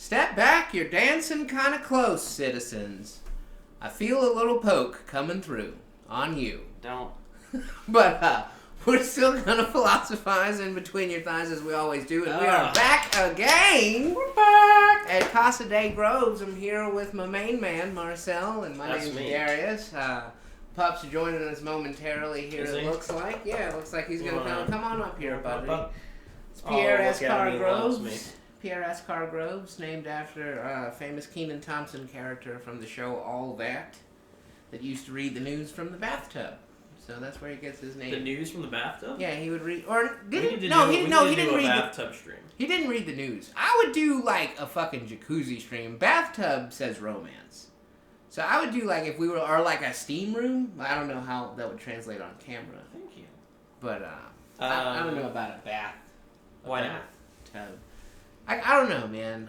Step back, you're dancing kind of close, citizens. I feel a little poke coming through on you. Don't. But we're still gonna philosophize in between your thighs as we always do, and we are back again. We're back at Casa de Groves. I'm here with my main man, Marcel, and my name's Darius. Pup's joining us momentarily here. It looks like, it looks like he's gonna come on up here, buddy. It's Pierre S. Cargroves. Pierre S. Cargroves, named after a famous Kenan Thompson character from the show All That used to read the news from the bathtub. So that's where he gets his name. The news from the bathtub? Yeah, he would read, or didn't? He didn't read bathtub stream. He didn't read the news. I would do like a fucking jacuzzi stream. Bathtub says romance, so I would do like if we were, or like a steam room. I don't know how that would translate on camera. Thank you. But I don't know about a bath. Why not? Tub. I don't know, man.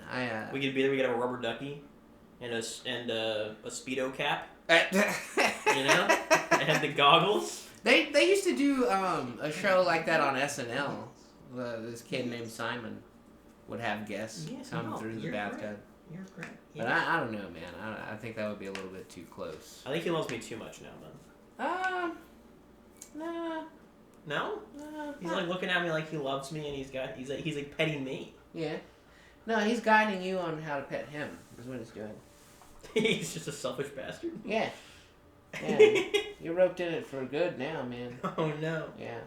We could have a rubber ducky and a Speedo cap. You know, and the goggles. They used to do a show like that on SNL. This kid named Simon would have guests come through the bathtub. You're great. But I don't know, man. I think that would be a little bit too close. I think he loves me too much now, then. Nah. No? He's like looking at me like he loves me, and he's like petting me. Yeah. No, he's guiding you on how to pet him. Is what he's doing. He's just a selfish bastard. Yeah. You're roped in it for good now, man. Oh no. Yeah.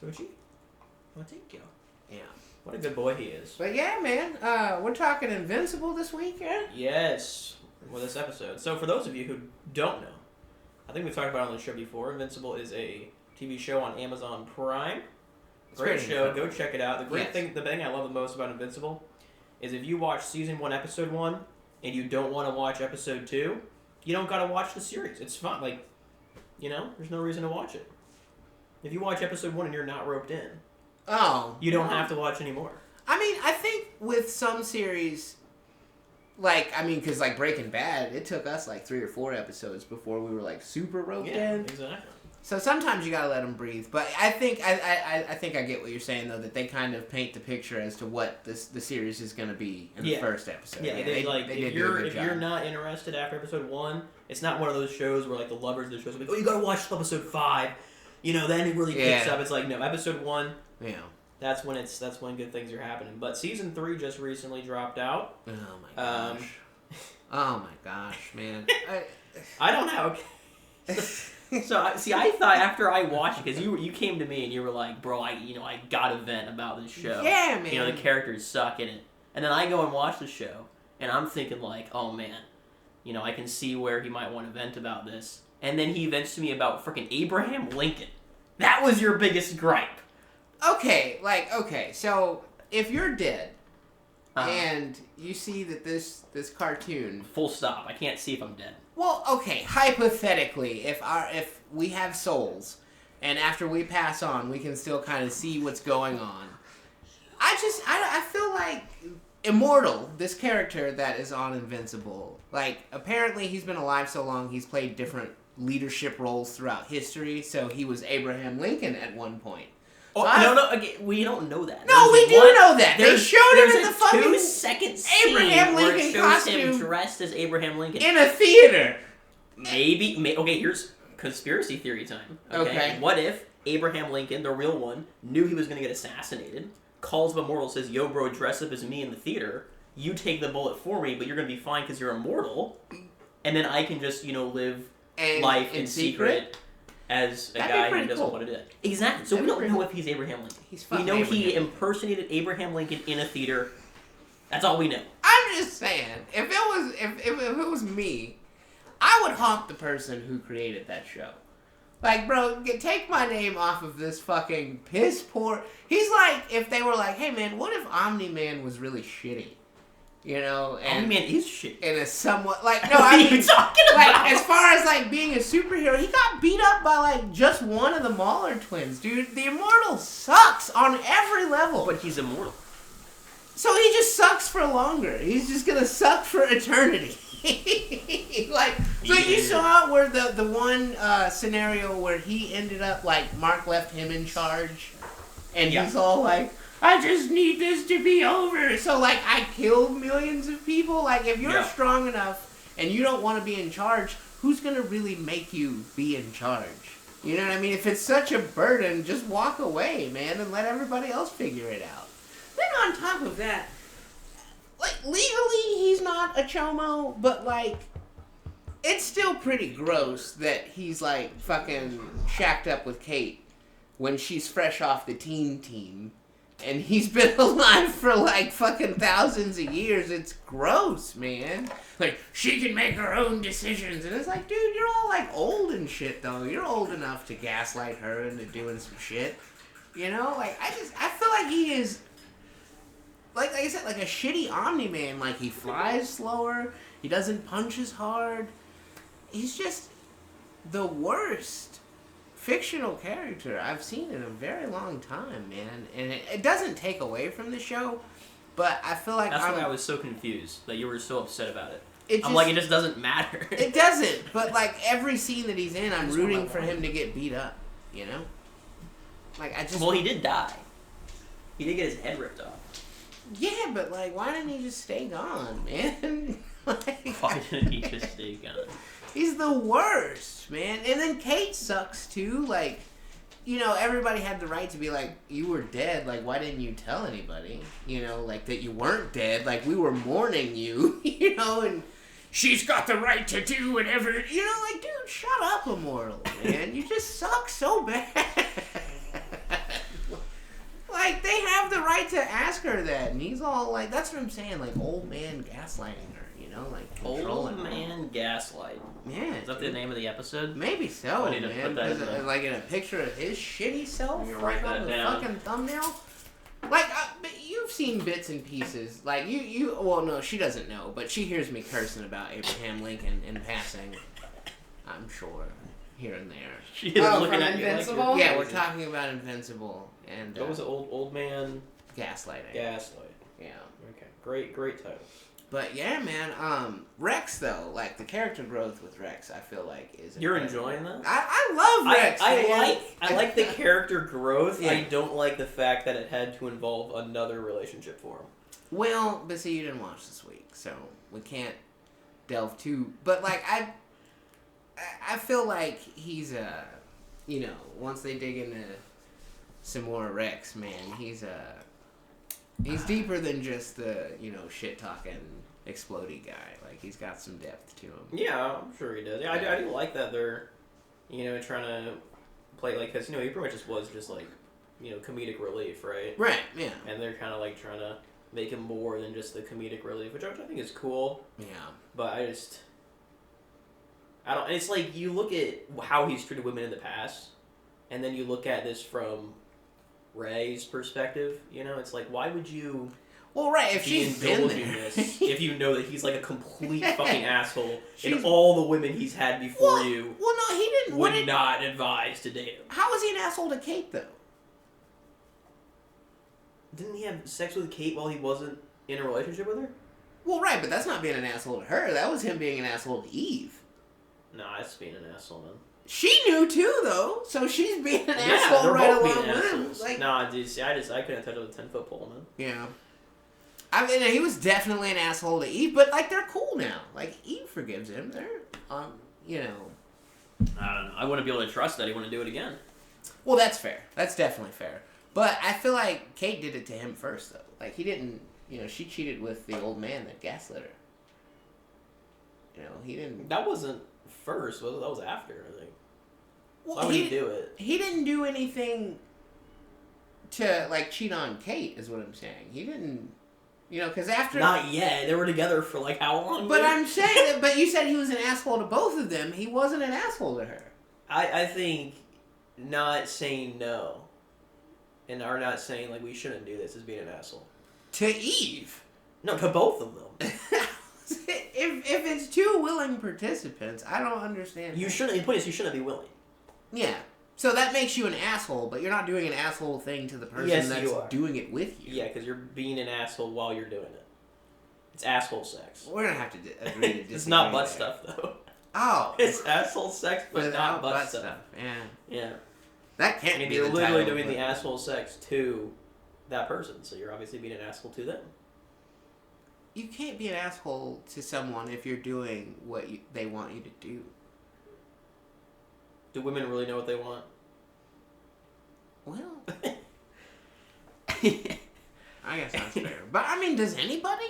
Switchy? Well, thank you. Yeah. What a good boy he is. But yeah, man. We're talking Invincible this week, yeah? Yes. Well, this episode. So for those of you who don't know, I think we've talked about it on the show before. Invincible is a TV show on Amazon Prime. Great show. Incredible. Go check it out. The thing I love the most about Invincible is if you watch season 1, episode 1, and you don't want to watch episode 2, you don't gotta watch the series. It's fun. Like, you know, there's no reason to watch it. If you watch episode 1 and you're not roped in, you don't have to watch anymore. I mean, I think with some series, because like Breaking Bad, it took us like 3 or 4 episodes before we were like super roped in. Exactly. So sometimes you gotta let them breathe, but I think I get what you're saying though, that they kind of paint the picture as to what the series is gonna be in the first episode. Yeah, they if you're not interested after episode 1, it's not one of those shows where like the lovers of the shows are like, oh, you gotta watch episode 5, you know, then it really picks up. It's like, no, episode 1. Yeah. That's when good things are happening. But season 3 just recently dropped out. Oh my gosh. Oh my gosh, man. I don't know. So, I thought after I watched it, because you came to me and you were like, bro, I gotta vent about this show. Yeah, man. You know, the characters suck in it. And then I go and watch the show, and I'm thinking like, oh man, you know, I can see where he might want to vent about this. And then he vents to me about freaking Abraham Lincoln. That was your biggest gripe. Okay, so if you're dead, and you see that this cartoon... Full stop. I can't see if I'm dead. Well, okay, hypothetically, if we have souls, and after we pass on, we can still kind of see what's going on. I feel like Immortal, this character that is on Invincible, like, apparently he's been alive so long, he's played different leadership roles throughout history, so he was Abraham Lincoln at one point. Oh, no, again, we don't know that. No, we do know that. They showed him in the fucking 2-second scene Abraham Lincoln where it shows costume him dressed as Abraham Lincoln. In a theater. Maybe, okay, here's conspiracy theory time. Okay. What if Abraham Lincoln, the real one, knew he was going to get assassinated, calls up Immortal, says, yo, bro, dress up as me in the theater, you take the bullet for me, but you're going to be fine because you're immortal, and then I can just, live life in secret as a guy who doesn't want to do it. Exactly. So we don't know if he's Abraham Lincoln. We know he impersonated Abraham Lincoln in a theater. That's all we know. I'm just saying, if it was me, I would haunt the person who created that show. Like, bro, take my name off of this fucking piss poor... He's like, if they were like, hey man, what if Omni-Man was really shitty? You know, and Omni-Man is shit. In a somewhat what are you talking about? Like, as far as like being a superhero, he got beat up by like just one of the Mauler twins, dude. The Immortal sucks on every level. But he's immortal. So he just sucks for longer. He's just gonna suck for eternity. You saw where the one scenario where he ended up like Mark left him in charge, and he's all like, I just need this to be over. So, like, I killed millions of people. Like, if you're strong enough and you don't want to be in charge, who's going to really make you be in charge? You know what I mean? If it's such a burden, just walk away, man, and let everybody else figure it out. Then on top of that, like, legally, he's not a chomo, but, like, it's still pretty gross that he's, like, fucking shacked up with Kate when she's fresh off the teen team. And he's been alive for, like, fucking thousands of years. It's gross, man. Like, she can make her own decisions. And it's like, dude, you're all, like, old and shit, though. You're old enough to gaslight her into doing some shit. You know? Like, I feel like he is... Like I said, like a shitty Omni-Man. Like, he flies slower. He doesn't punch as hard. He's just the worst fictional character I've seen in a very long time, man. And it doesn't take away from the show, but I feel like That's why I was so confused that you were so upset about it. I'm like, it just doesn't matter. It doesn't, but, like, every scene that he's in, I'm rooting for him to get beat up, you know? Like, I just... Well, he did die. He did get his head ripped off. Yeah, but, like, why didn't he just stay gone, man? Like, why didn't he just stay gone? He's the worst, man. And then Kate sucks, too. Like, you know, everybody had the right to be like, you were dead. Like, why didn't you tell anybody? You know, like, that you weren't dead. Like, we were mourning you, you know, and she's got the right to do whatever. You know, like, dude, shut up, Immortal, man. You just suck so bad. Like, they have the right to ask her that, and he's all like, that's what I'm saying, like, old man gaslighting her, you know, like, controlling Old man gaslight. Yeah. Is that the name of the episode? Maybe so, man. Put that like, in a picture of his shitty self, like on the fucking thumbnail? Like, you've seen bits and pieces. Like, well, no, she doesn't know, but she hears me cursing about Abraham Lincoln in passing, I'm sure, here and there. She is looking at Invincible? You like yeah, we're talking about Invincible. And, what was it, old man? Gaslighting. Gaslight. Yeah. Okay. Great title. But yeah, man. Rex though, like the character growth with Rex, I feel like is. You're enjoying that? I love Rex. I like the character growth. Yeah. I don't like the fact that it had to involve another relationship for him. Well, but see, you didn't watch this week, so we can't delve too. But like I feel like he's you know, once they dig into some more Rex, man, he's deeper than just the, you know, shit talking explodey guy. Like, he's got some depth to him. Yeah, I'm sure he does. Yeah, I do like that they're, you know, trying to play, like, because, you know, he pretty much was just like, you know, comedic relief, right? Right, yeah. And they're kind of like trying to make him more than just the comedic relief, which I think is cool. Yeah. But it's like, you look at how he's treated women in the past, and then you look at this from Ray's perspective, you know, it's like, why would you... Well, right, if she's been there. This if you know that he's like a complete fucking asshole, and all the women he's had before you well, no, he didn't, would not advise to date him. How was he an asshole to Kate, though? Didn't he have sex with Kate while he wasn't in a relationship with her? Well, right, but that's not being an asshole to her. That was him being an asshole to Eve. No, that's being an asshole, man. She knew too, though, so she's being an asshole right along with him. Like, nah, dude, see, I couldn't touch it with a 10-foot pole, man. Yeah. I mean, he was definitely an asshole to Eve, but, like, they're cool now. Like, Eve forgives him. They're, you know. I don't know. I wouldn't be able to trust that he wouldn't do it again. Well, that's fair. That's definitely fair. But I feel like Kate did it to him first, though. Like, he didn't, you know, she cheated with the old man that gaslit her. You know, he didn't... That wasn't first. That was after, I think. Well, why would he do it? He didn't do anything to, like, cheat on Kate, is what I'm saying. He didn't, you know, because after... Not yet. They were together for, like, how long? But I'm saying, but you said he was an asshole to both of them. He wasn't an asshole to her. I think not saying no and are not saying, like, we shouldn't do this is being an asshole. To Eve? No, to both of them. If it's two willing participants, I don't understand. You shouldn't. The point is, you shouldn't be willing. Yeah. So that makes you an asshole, but you're not doing an asshole thing to the person that's doing it with you. Yeah, because you're being an asshole while you're doing it. It's asshole sex. We're gonna have to agree to disagree. It's not butt stuff, though. Oh. It's asshole sex, but not butt stuff. Yeah. Yeah. That can't be you're the literally title, doing the asshole sex to that person, so you're obviously being an asshole to them. You can't be an asshole to someone if you're doing what they want you to do. Do women really know what they want? Well, I guess that's fair. But, I mean, does anybody?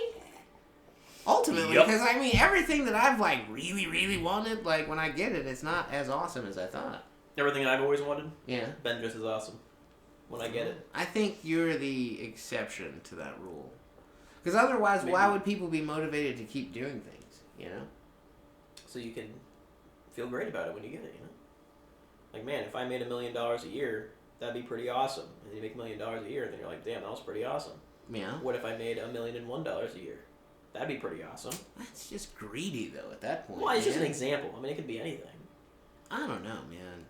Ultimately, because, I mean, everything that I've, like, really, really wanted, like, when I get it, it's not as awesome as I thought. Everything I've always wanted? Yeah. Been just as awesome when I get it. I think you're the exception to that rule. Because otherwise, why would people be motivated to keep doing things, you know? So you can feel great about it when you get it, you know? Like, man, if I made $1 million a year, that'd be pretty awesome. And you make $1 million a year, then you're like, damn, that was pretty awesome. Yeah. What if I made $1,001 a year? That'd be pretty awesome. That's just greedy, though, at that point. Well, it's just an example. I mean, it could be anything. I don't know, man.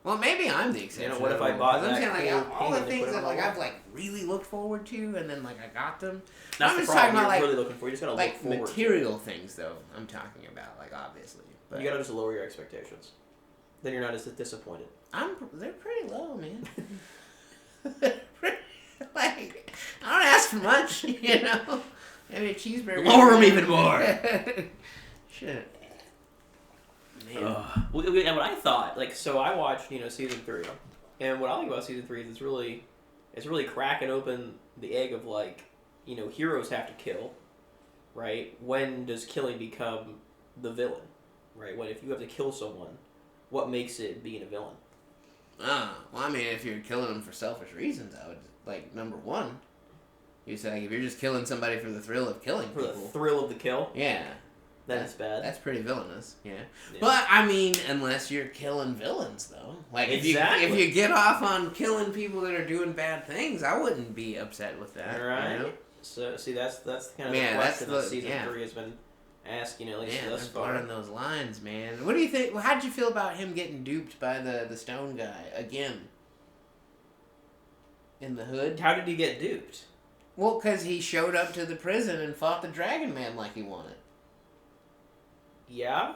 Well, maybe I'm the exception. You know, what if I bought that? I'm saying, like, all the things that, like, I've, like, really looked forward to, and then, like, I got them. That's the problem you're really looking for. You just gotta look forward. Like, material things, though, I'm talking about, like, obviously. But you gotta just lower your expectations. Then you're not as disappointed. They're pretty low, man. Like, I don't ask for much, you know? Maybe a cheeseburger. Lower them even more. Shit. Man. And what I thought, like, so I watched, season 3, and what I like about season 3 is it's really cracking open the egg of, like, heroes have to kill, right? When does killing become the villain, right? If you have to kill someone, what makes it being a villain? Well, I mean, if you're killing them for selfish reasons, I would, like, number one, you say, like, if you're just killing somebody for the thrill of killing people. For the thrill of the kill? Yeah. That's bad. That's pretty villainous, yeah. But, I mean, unless you're killing villains, though. Like, exactly. if you get off on killing people that are doing bad things, I wouldn't be upset with that. Right. You know? So, see, that's kind of the question that season 3 has been asking, at least thus far. Yeah, those lines, man. What do you think? How did you feel about him getting duped by the stone guy again? In the hood? How did he get duped? Well, because he showed up to the prison and fought the Dragon Man like he wanted. Yeah?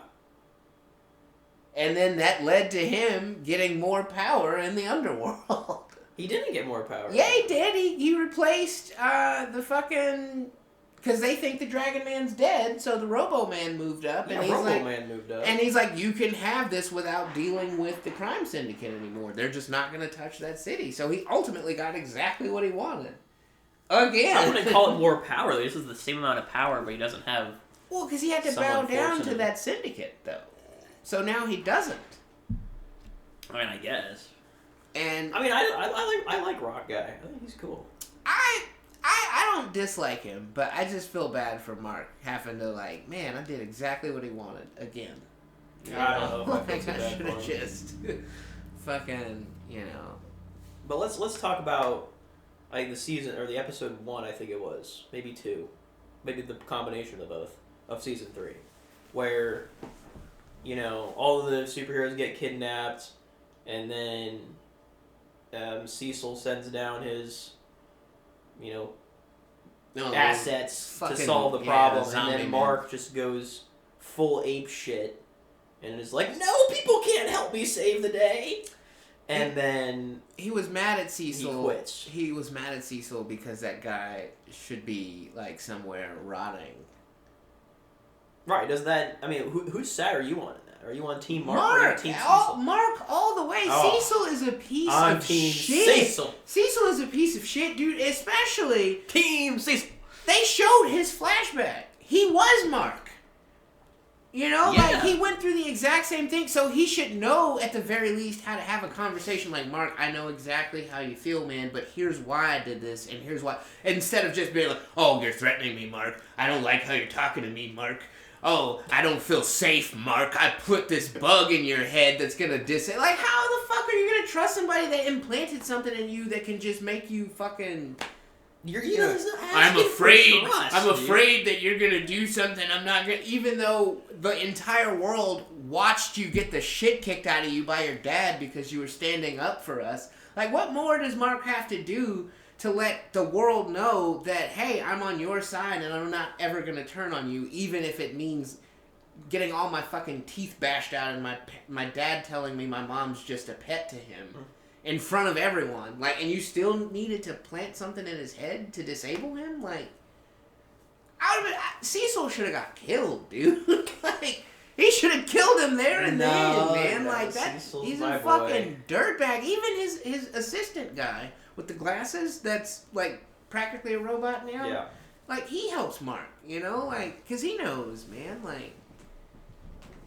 And then that led to him getting more power in the underworld. He didn't get more power. Yeah, he did. He replaced the fucking... Because they think the Dragon Man's dead, so the Robo-Man moved up. Yeah, Robo-Man moved up. And he's like, you can have this without dealing with the crime syndicate anymore. They're just not going to touch that city. So he ultimately got exactly what he wanted. Again. I wouldn't call it more power. This is the same amount of power, but he doesn't have... Well, because he had to bow down to that syndicate, though. So now he doesn't. I mean, I guess. And I mean, I like Rock Guy. I think he's cool. I don't dislike him, but I just feel bad for Mark having to, like, man, I did exactly what he wanted again. I don't know if I should have just fucking, But let's talk about like the season or the episode 1. I think it was maybe 2, maybe the combination of both of season 3, where all of the superheroes get kidnapped, and then Cecil sends down his assets to solve the problem, and then Mark just goes full ape shit and is like, no, people can't help me save the day. And then he was mad at Cecil. He quits. He was mad at Cecil because that guy should be like somewhere rotting. Right? Does that? I mean, whose side are you on in that? Are you on Team Mark or Team Cecil? Mark all the way. Oh, Cecil is a piece I'm of Team shit. Cecil. Cecil is a piece of shit, dude. Especially Team Cecil. They showed his flashback. He was Mark. Like, he went through the exact same thing, so he should know, at the very least, how to have a conversation like, Mark, I know exactly how you feel, man, but here's why I did this, and here's why. Instead of just being like, oh, you're threatening me, Mark. I don't like how you're talking to me, Mark. Oh, I don't feel safe, Mark. I put this bug in your head that's gonna Like, how the fuck are you gonna trust somebody that implanted something in you that can just make you fucking... I'm afraid that you're gonna do something I'm not gonna... Even though the entire world watched you get the shit kicked out of you by your dad because you were standing up for us. Like, what more does Mark have to do to let the world know that, hey, I'm on your side and I'm not ever gonna turn on you, even if it means getting all my fucking teeth bashed out and my dad telling me my mom's just a pet to him. in front of everyone. Like, and you still needed to plant something in his head to disable him? Like, Cecil should have got killed, dude. Like, he should have killed him there and then, man. Like, he's a fucking dirtbag. Even his assistant guy with the glasses that's, like, practically a robot now. Yeah. Like, he helps Mark, you know? Like, because he knows, man. Like,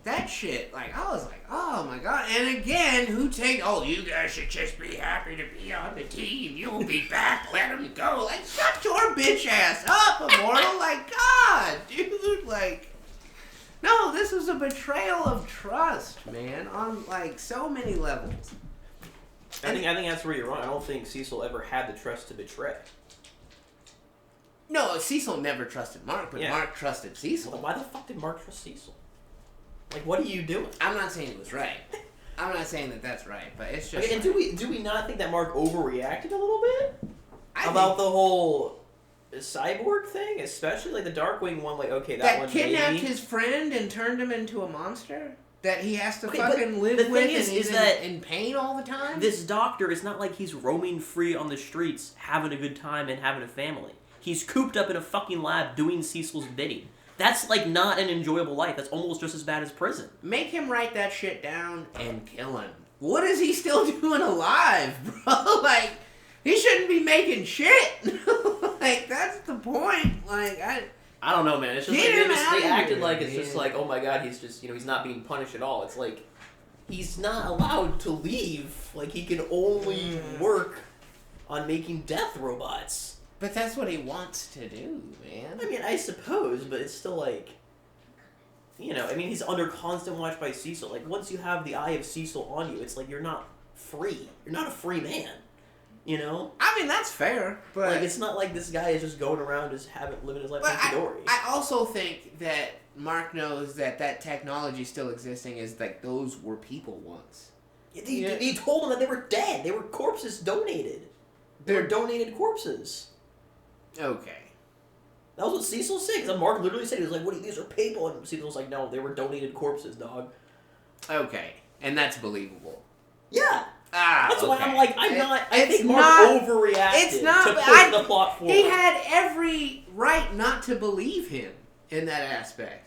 that shit, like, I was like, oh my god. And again, you guys should just be happy to be on the team. You'll be back. Let him go. Like, shut your bitch ass up, Immortal. Like, God, dude. Like, no, this was a betrayal of trust, man, on, like, so many levels. I think that's where you're wrong. I don't think Cecil ever had the trust to betray. No, Cecil never trusted Mark, but Mark trusted Cecil. Well, why the fuck did Mark trust Cecil? Like, what are you doing? I'm not saying it was right. I'm not saying that that's right, but it's just. Okay, and do we not think that Mark overreacted a little bit about the whole cyborg thing, especially like the Darkwing one? Like, okay, that kidnapped his friend and turned him into a monster that he has to fucking live with, and he's in pain all the time. This doctor is not like he's roaming free on the streets, having a good time and having a family. He's cooped up in a fucking lab doing Cecil's bidding. That's, like, not an enjoyable life. That's almost just as bad as prison. Make him write that shit down and kill him. What is he still doing alive, bro? Like, he shouldn't be making shit. Like, that's the point. Like, I don't know, man. It's just like they acted like it's just like, oh my god, he's just, he's not being punished at all. It's like, he's not allowed to leave. Like, he can only work on making death robots. But that's what he wants to do, man. I mean, I suppose, but it's still like, he's under constant watch by Cecil. Like, once you have the eye of Cecil on you, it's like you're not free. You're not a free man, you know? I mean, that's fair, but... Like, it's not like this guy is just going around just living his life hunky-dory. I also think that Mark knows that technology still existing is like, those were people once. He told them that they were dead. They were corpses donated. They're donated corpses. Okay. That was what Cecil said. Because Mark literally said, he was like, "What? These are people." And Cecil was like, "No, they were donated corpses, dog." Okay, and that's believable. Yeah. That's why I'm like, I think Mark overreacted it's not, to push the plot forward. He had every right not to believe him in that aspect.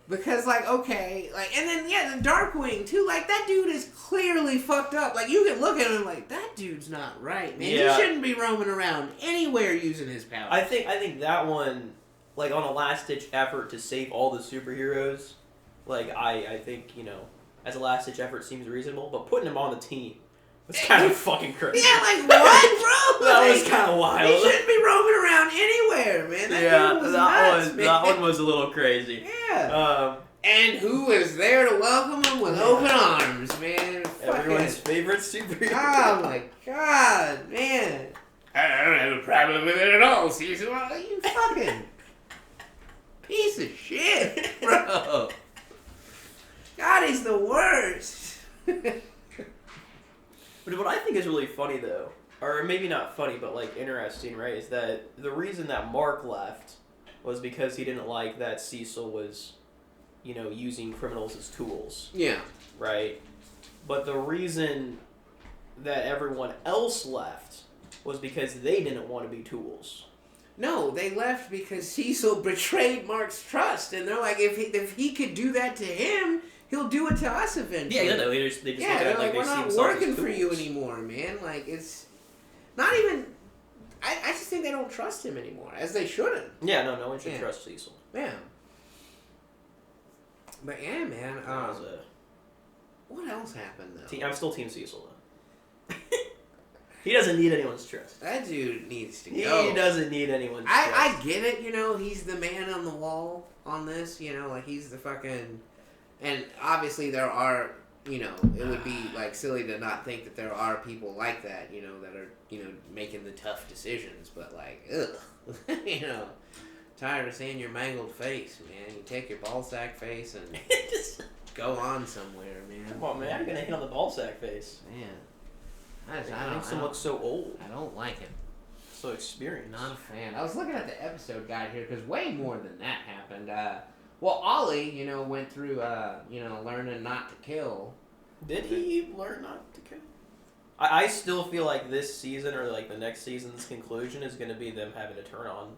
Because, like, okay, like, and then, the Darkwing, too, like, that dude is clearly fucked up. Like, you can look at him like, that dude's not right, man. Yeah. He shouldn't be roaming around anywhere using his power. I think that one, like, on a last-ditch effort to save all the superheroes, like, I think, as a last-ditch effort seems reasonable, but putting him on the team was kind of fucking crazy. Yeah, like, what, bro? That was kind of wild. He shouldn't be roaming around anywhere, man. That dude was nuts, man. That one was a little crazy. Yeah. And who was there to welcome him with open arms, man? Everyone's favorite superhero. Oh, my God, man. I don't have a problem with it at all, Cecil. You fucking piece of shit, bro. God, he's the worst. But what I think is really funny, though, or maybe not funny, but, like, interesting, right, is that the reason that Mark left was because he didn't like that Cecil was, using criminals as tools. Yeah. Right? But the reason that everyone else left was because they didn't want to be tools. No, they left because Cecil betrayed Mark's trust, and they're like, if he could do that to him, he'll do it to us eventually. Yeah, they just look at it like we're not working for you anymore, man. Like, it's not even... I just think they don't trust him anymore, as they shouldn't. Yeah, no one should trust Cecil. Yeah. But yeah, man. What else happened, though? I'm still Team Cecil, though. He doesn't need anyone's trust. That dude needs to go. He doesn't need anyone's trust. I get it, he's the man on the wall on this, like, he's the fucking... And obviously there are, it would be, like, silly to not think that there are people like that, that are, making the tough decisions, but, like, ugh. Tired of seeing your mangled face, man. You take your ballsack face and just go on somewhere, man. Come on, man. I'm going to hit on the ballsack face. Man. It makes him look so old. I don't like it. So experienced. Not a fan. I was looking at the episode guide here, because way more than that happened. Well, Ollie, went through, learning not to kill. Did he learn not to kill? I still feel like this season or like the next season's conclusion is going to be them having to turn on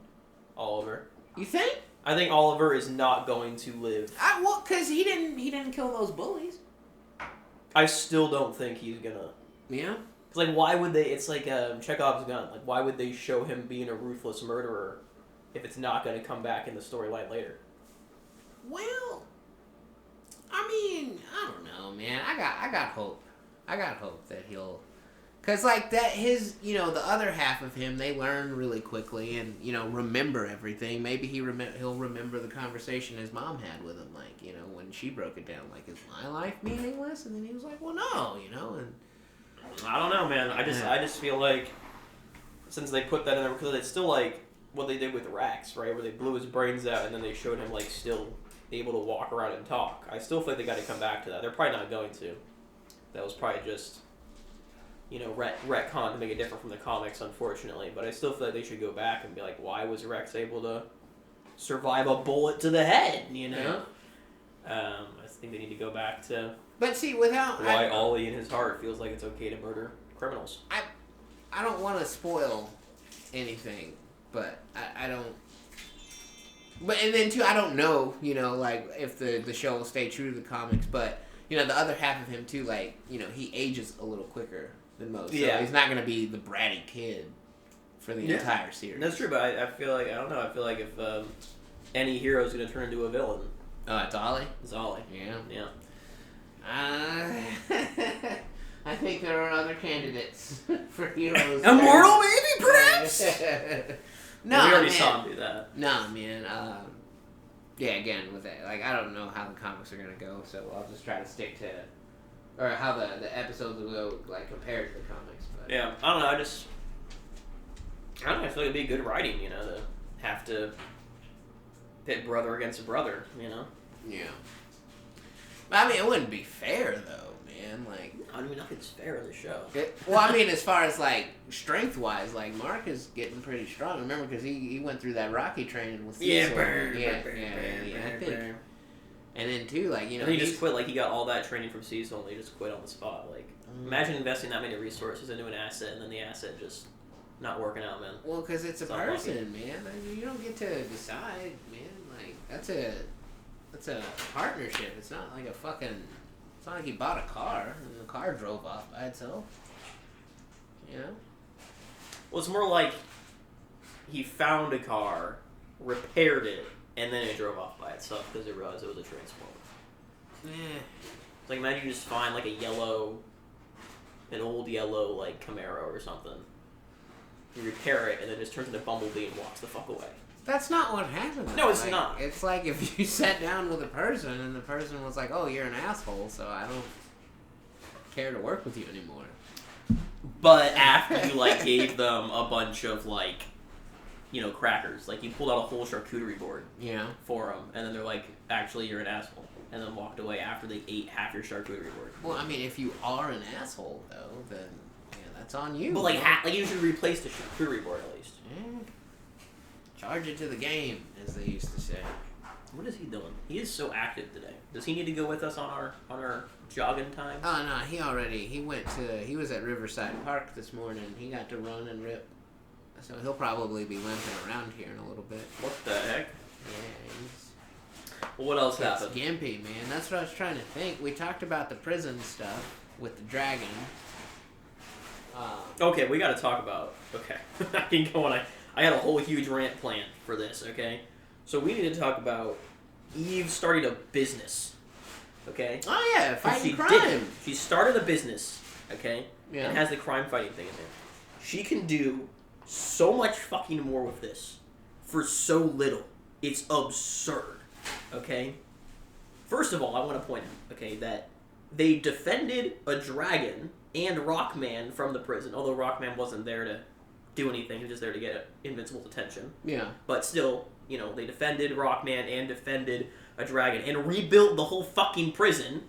Oliver. You think? I think Oliver is not going to live. Well, because he didn't kill those bullies. I still don't think he's gonna. Yeah. It's like, why would they? It's like Chekhov's gun. Like, why would they show him being a ruthless murderer if it's not going to come back in the storyline later? Well, I mean, I don't know, man. I got hope. I got hope that he'll, cause like that his, you know, the other half of him, they learn really quickly and, you know, remember everything. Maybe he'll remember the conversation his mom had with him, like, you know, when she broke it down, like, is my life meaningless? And then he was like, well, no, you know, and. I don't know, man. I just feel like since they put that in there, because it's still like what they did with Rex, right? Where they blew his brains out and then they showed him like still able to walk around and talk. I still think they got to come back to that. They're probably not going to. That was probably just, you know, retcon to make it different from the comics, unfortunately. But I still feel like they should go back and be like, why was Rex able to survive a bullet to the head? You know. Yeah. I think they need to go back to. But see, without why Ollie in his heart feels like it's okay to murder criminals. I don't want to spoil anything, but I don't. But and then too, I don't know, you know, like if the show will stay true to the comics, but you know, the other half of him too, like, you know, he ages a little quicker than most. So he's not gonna be the bratty kid for the entire series. That's true, but I feel like I don't know. I feel like if any hero is gonna turn into a villain. Oh, it's Ollie? It's Ollie. Yeah. I think there are other candidates for heroes. Immortal, maybe, perhaps? No, we already saw him do that. No, man. Yeah, again, with that, like, I don't know how the comics are going to go, so I'll just try to stick to, or how the episodes will go, like, compared to the comics. But. Yeah, I don't know, I feel like it'd be good writing, you know, to have to pit brother against a brother, you know? Yeah. I mean, it wouldn't be fair, though, man. Like, I mean, nothing's fair in the show. Well, I mean, as far as, like, strength-wise, like, Mark is getting pretty strong. Remember, because he went through that Rocky training with Cecil. I think. And then, too, like, you know... And he just quit, like, he got all that training from Cecil, and he just quit on the spot. Like, imagine investing that many resources into an asset, and then the asset just not working out, man. Well, because it's a person, man. I mean, you don't get to decide, man. Like, that's a partnership. It's not like a fucking... It's not like he bought a car and the car drove off by itself. You know? Well, it's more like he found a car, repaired it, and then it drove off by itself because it realized it was a Transformer. It's like, imagine you just find like an old yellow like Camaro or something. You repair it and then it just turns into Bumblebee and walks the fuck away. That's not what happened. No, it's not. It's like if you sat down with a person and the person was like, "Oh, you're an asshole, so I don't care to work with you anymore." But after you like gave them a bunch of like, you know, crackers, like you pulled out a whole charcuterie board, for them, and then they're like, "Actually, you're an asshole," and then walked away after they ate half your charcuterie board. Well, I mean, if you are an asshole though, then that's on you. But like, you should replace the charcuterie board at least. Yeah. Charge it to the game, as they used to say. What is he doing? He is so active today. Does he need to go with us on our jogging time? Oh no, he was at Riverside Park this morning. He got to run and rip. So he'll probably be limping around here in a little bit. What the heck? Yeah, well, what else happened? It's gimpy, man. That's what I was trying to think. We talked about the prison stuff with the dragon. Okay, we got to talk about. Okay, I can go on. I had a whole huge rant planned for this, okay? So we need to talk about Eve starting a business, okay? Oh, yeah, fighting crime. She started a business, okay? Yeah. And has the crime fighting thing in there. She can do so much fucking more with this for so little. It's absurd, okay? First of all, I want to point out, okay, that they defended a dragon and Rockman from the prison, although Rockman wasn't there to do anything. He was just there to get Invincible's attention. Yeah. But still, you know, they defended Rockman and defended a dragon and rebuilt the whole fucking prison.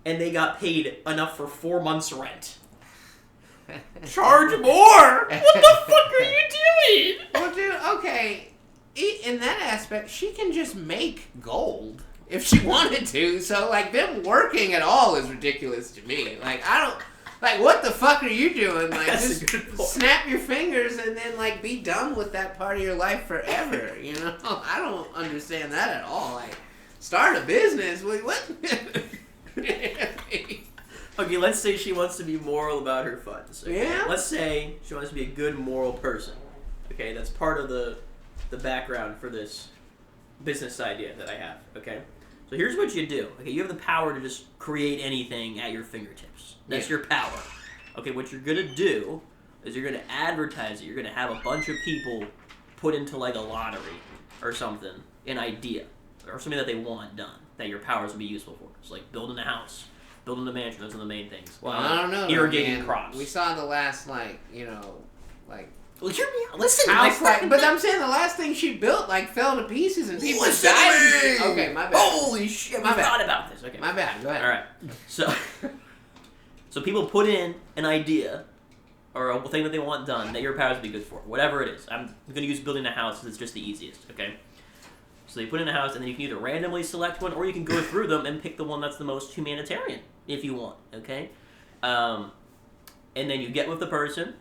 And they got paid enough for 4 months' rent. Charge more! What the fuck are you doing? Well, dude, okay. In that aspect, she can just make gold if she wanted to. So, like, them working at all is ridiculous to me. Like, I Like, what the fuck are you doing? Like, That's just snap your fingers and then, like, be done with that part of your life forever, you know? I don't understand that at all. Like, start a business? Wait, what? Okay, let's say she wants to be moral about her funds. Okay? Yeah? Let's say she wants to be a good moral person. Okay, that's part of the background for this business idea that I have. Okay? So here's what you do. Okay, you have the power to just create anything at your fingertips. That's your power. Okay, what you're gonna do is you're gonna advertise it. You're gonna have a bunch of people put into like a lottery or something, an idea, or something that they want done, that your powers would be useful for. It's like building a house, building a mansion, those are the main things. Well, I don't know. Irrigating crops. We saw the last, like, you know, like... Well, hear me out. Listen, house, like, but I'm saying the last thing she built, like, fell to pieces and people died. Okay, my bad. Holy shit, my we bad. thought about this. Okay. My bad, go ahead. Alright, so people put in an idea or a thing that they want done that your powers would be good for, whatever it is. I'm going to use building a house because it's just the easiest, okay? So they put in a house, and then you can either randomly select one, or you can go through them and pick the one that's the most humanitarian, if you want, okay? And then you get with the person.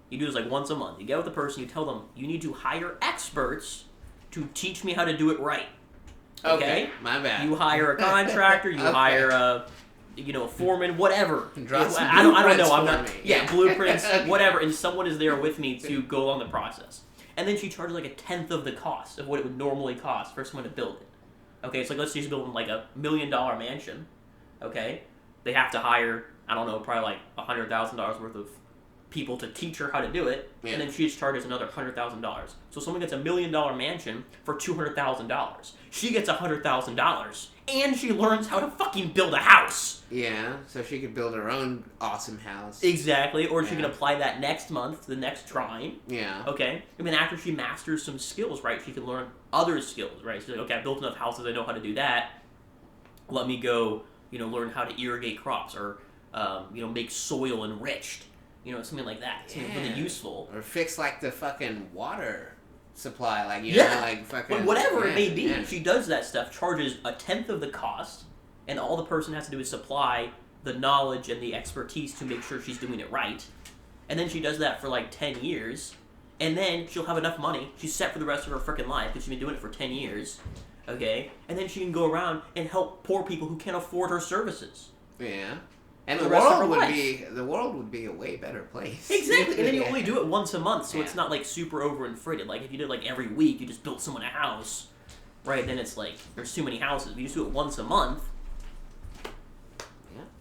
You do this like once a month. You get with the person, you tell them, you need to hire experts to teach me how to do it right. Okay? My bad. You hire a contractor, you hire a foreman, whatever. I don't know. I'm not. Yeah, blueprints, whatever. And someone is there with me to go along the process. And then she charges like 1/10 of the cost of what it would normally cost for someone to build it. Okay, so like let's just build like $1 million mansion. Okay, they have to hire, I don't know, probably like $100,000 worth of people to teach her how to do it, and then she just charges another $100,000. So someone gets $1 million mansion for $200,000. She gets $100,000, and she learns how to fucking build a house. Yeah, so she could build her own awesome house. Exactly, or she can apply that next month to the next drawing. Yeah. Okay, and then after she masters some skills, right, she can learn other skills, right? She's like, okay, I built enough houses, I know how to do that. Let me go, learn how to irrigate crops, or make soil enriched. Something like that. Something really useful. Or fix, like, the fucking water supply. Like, like fucking... But whatever it may be, she does that stuff, charges 1/10 of the cost, and all the person has to do is supply the knowledge and the expertise to make sure she's doing it right. And then she does that for, like, 10 years, and then she'll have enough money. She's set for the rest of her freaking life, because she's been doing it for 10 years. Okay? And then she can go around and help poor people who can't afford her services. Yeah. And the world would be a way better place. Exactly. And then you only do it once a month, so it's not like super overinflated. Like if you did like every week, you just built someone a house, right? Then it's like there's too many houses. If you just do it once a month,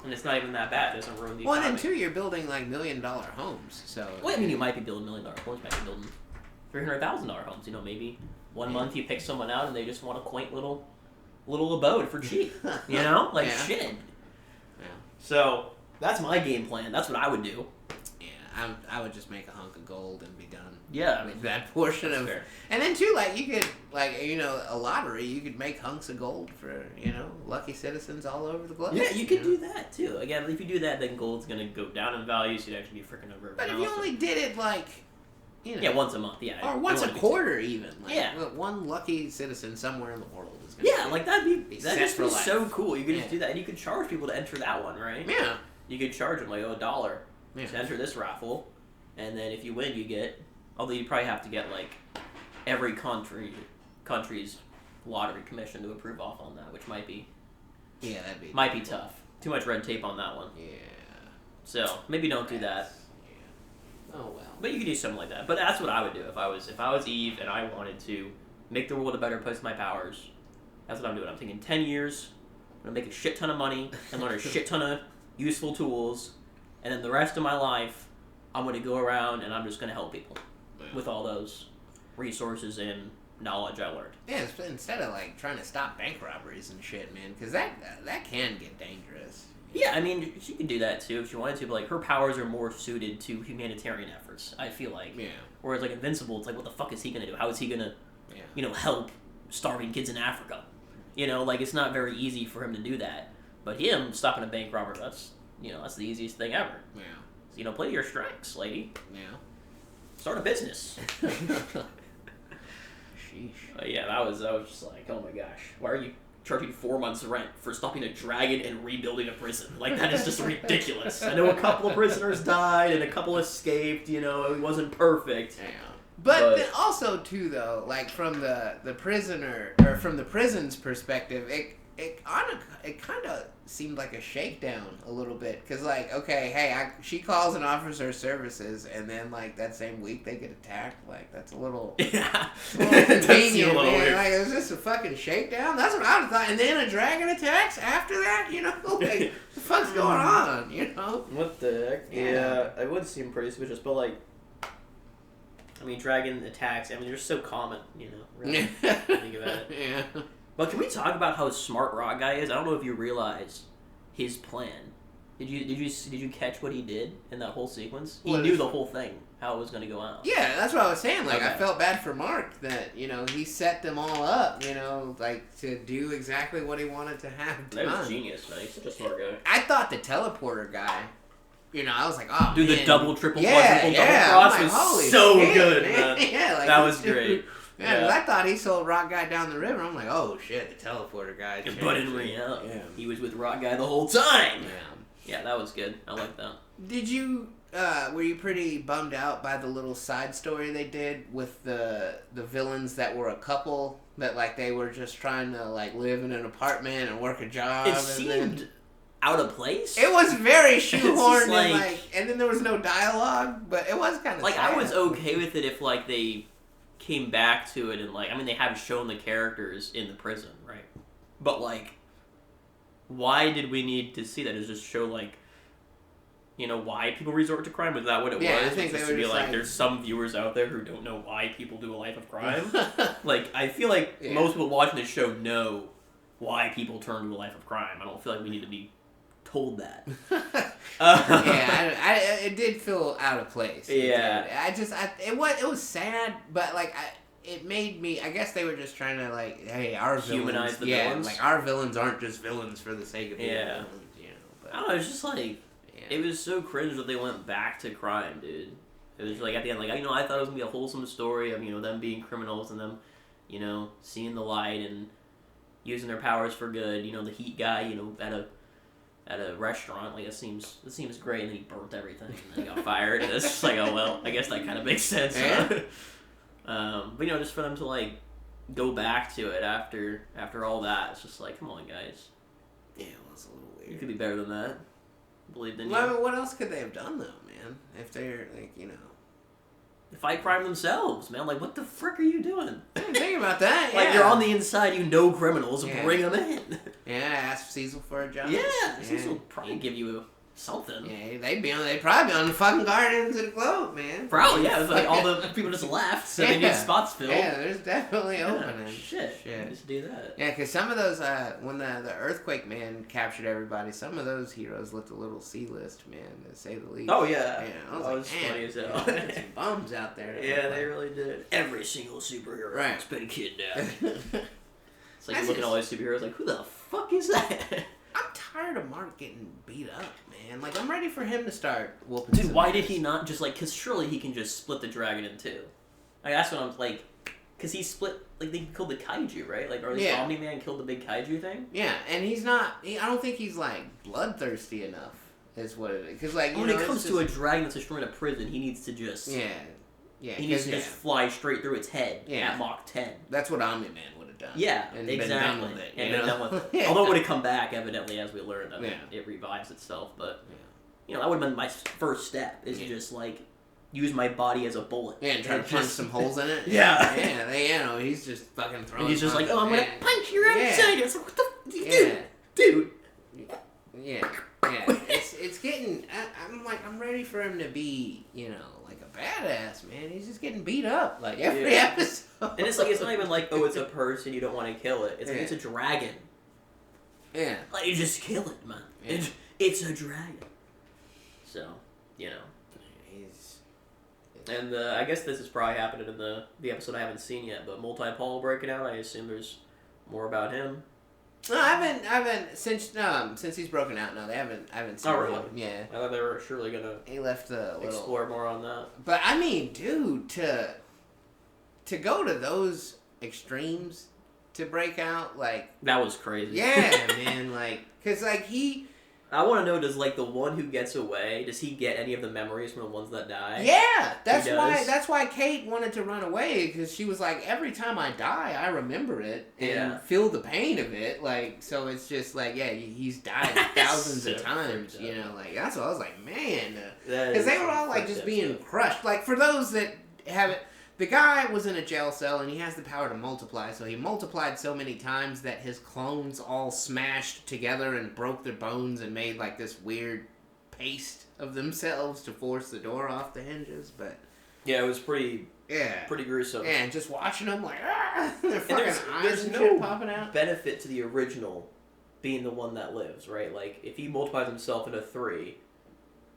and it's not even that bad. It doesn't ruin the economy. Well, and then too, you're building like $1 million homes. So. Well, I mean, you might be building $1 million homes. You might be building $300,000 homes. Maybe one month you pick someone out and they just want a quaint little abode for cheap. Shit. So, that's my game plan. That's what I would do. Yeah, I would just make a hunk of gold and be done. Yeah. With that portion of... Fair. And then, too, like, you could, like, a lottery, you could make hunks of gold for, lucky citizens all over the globe. Yeah, you could do that, too. Again, if you do that, then gold's going to go down in value, so you'd actually be freaking over. But if you only did it, like... Yeah, once a month, yeah. Or once a quarter, even. Like, yeah. One lucky citizen somewhere in the world is going to that'd be so cool. You could just do that, and you could charge people to enter that one, right? Yeah. You could charge them, like, $1 to enter this raffle, and then if you win, you get... Although you probably have to get, like, every country's lottery commission to approve off on that, which might be... Yeah, that'd be... Might be tough. Too much red tape on that one. Yeah. So, maybe don't do that. Oh, well. But you could do something like that. But that's what I would do if I was Eve and I wanted to make the world a better place with my powers. That's what I'm doing. I'm thinking 10 years, I'm going to make a shit ton of money and learn a shit ton of useful tools, and then the rest of my life, I'm going to go around and I'm just going to help people with all those resources and knowledge I learned. Yeah, instead of, like, trying to stop bank robberies and shit, man, because that can get dangerous. Yeah, I mean, she could do that too if she wanted to, but like her powers are more suited to humanitarian efforts, I feel like. Yeah. Whereas like Invincible, it's like, what the fuck is he gonna do? How is he gonna, help starving kids in Africa? Like it's not very easy for him to do that. But him stopping a bank robber, that's the easiest thing ever. Yeah. So, play to your strengths, lady. Yeah. Start a business. Sheesh. Yeah, I was just like, oh my gosh, why are you charging 4 months' rent for stopping a dragon and rebuilding a prison. Like, that is just ridiculous. I know a couple of prisoners died and a couple escaped, you know, it wasn't perfect. Yeah. But then also, too, though, like, from the prisoner, or from the prison's perspective, it kind of seemed like a shakedown a little bit. Because, like, okay, hey, she calls and offers her services, and then, like, that same week they get attacked. Like, that's a little, convenient, man. Weird. Like, is this a fucking shakedown? That's what I thought. And then a dragon attacks after that? You know? Like, what the fuck's going on? You know? What the heck? Yeah, it would seem pretty suspicious, but, like, I mean, dragon attacks, I mean, they're so common, you know, really, think about it. Yeah. But can we talk about how smart Rock Guy is? I don't know if you realize his plan. Did you catch what he did in that whole sequence? He knew the whole thing, how it was going to go out. Yeah, that's what I was saying. Like, okay. I felt bad for Mark that, you know, he set them all up, you know, like, to do exactly what he wanted to have done. That was genius, man. He's such a smart guy. I thought the teleporter guy... You know, I was like, oh, dude, man. The double, triple, quadruple, double cross was so good, man. Yeah, like, that was great. Yeah, I thought he sold Rock Guy down the river. I'm like, oh shit, the teleporter guy. But in reality, he was with Rock Guy the whole time. Yeah, that was good. I like that. Did you? Were you pretty bummed out by the little side story they did with the villains that were a couple that like they were just trying to like live in an apartment and work a job? It seemed out of place. It was very shoehorned and then there was no dialogue, but it was kind of like sad. I was okay with it if like they came back to it and like I mean they have shown the characters in the prison, right? But like why did we need to see that? It just show like you know why people resort to crime? Was that what it was? I think was they to were be just like there's some viewers out there who don't know why people do a life of crime. Like I feel like most people watching this show know why people turn to a life of crime. I don't feel like we need to be told that. It did feel out of place. It was sad, but like it made me. I guess they were just trying to like, hey, our humanize villains, the villains. Like our villains aren't just villains for the sake of being villains, you know. But, I don't know. It's just like it was so cringe that they went back to crime, dude. It was like at the end, like I thought it was gonna be a wholesome story of them being criminals and them, seeing the light and using their powers for good. The heat guy, at a restaurant, like, it seems great, and then he burnt everything, and then he got fired, and it's just like, oh, well, I guess that kind of makes sense. Yeah. But, just for them to, like, go back to it after all that, it's just like, come on, guys. Yeah, it was a little weird. You could be better than that. Believed in you. Well, I mean, what else could they have done, though, man? If they're, like, fight crime themselves, man. Like, what the frick are you doing? Think about that. Like, you're on the inside, you know criminals, bring them in. Yeah, ask Cecil for a job. Yeah, Cecil will probably give you something. Yeah, they'd probably be on the fucking Guardians of the Globe, man. Probably, yeah. It's like all the people just left, so they need spots filled. Yeah, there's definitely openings. Shit. Just do that. Yeah, because some of those, when the Earthquake Man captured everybody, some of those heroes looked a little C-list, man, to say the least. Oh, yeah. I was like, funny as hell. Some bums out there. Yeah, they really did. Every single superhero has been kidnapped. It's like you're looking at all these superheroes like, who the fuck is that? I'm tired of Mark getting beat up, man. Like, I'm ready for him to start whooping. Dude, why did he not just, like, because surely he can just split the dragon in two. Like, that's what I'm, like, because he split, like, they killed the kaiju, right? Like, or this Omni-Man killed the big kaiju thing? Yeah, and he's not, I don't think he's, like, bloodthirsty enough, is what it is. Because, like, when it comes to a dragon that's destroying a prison, he needs to just... Yeah, he needs to just fly straight through its head at Mach 10. That's what Omni-Man would have done. Yeah, and exactly. Been done with it, and been done with it. Although it would have come back, evidently, as we learned, it revives itself. But, that would have been my first step, is just, like, use my body as a bullet. Yeah, and try to punch some holes in it. Yeah. He's just fucking throwing. And he's just like, oh, I'm going to punch your outside. It's like, what the... Dude. Yeah. It's getting... I'm ready for him to be, like a badass, man. He's just getting beat up, like, every episode. And it's like, it's not even like, oh, it's a person, you don't want to kill it. It's like, it's a dragon. Yeah. Like, you just kill it, man. Yeah. It's a dragon. So, And I guess this is probably happening in the episode I haven't seen yet, but Multi-Paul breaking out, I assume there's more about him. No, I haven't since he's broken out. No, I haven't seen really? him. Yeah. I thought they were surely gonna. He left explore more on that. But I mean, dude, to go to those extremes to break out, like... That was crazy. Yeah, man, like... Because, like, he... I want to know, does, like, the one who gets away, does he get any of the memories from the ones that die? Yeah! That's why Kate wanted to run away, because she was like, every time I die, I remember it, and feel the pain of it, like, so it's just like, yeah, he's died thousands of times, you know, like, that's what I was like, man, because they were all, like, just being crushed, like, for those that haven't... The guy was in a jail cell, and he has the power to multiply, so he multiplied so many times that his clones all smashed together and broke their bones and made, like, this weird paste of themselves to force the door off the hinges, but... Yeah, it was pretty gruesome. Yeah, and just watching them, like, their fucking eyes and shit popping out. Benefit to the original being the one that lives, right? Like, if he multiplies himself into 3...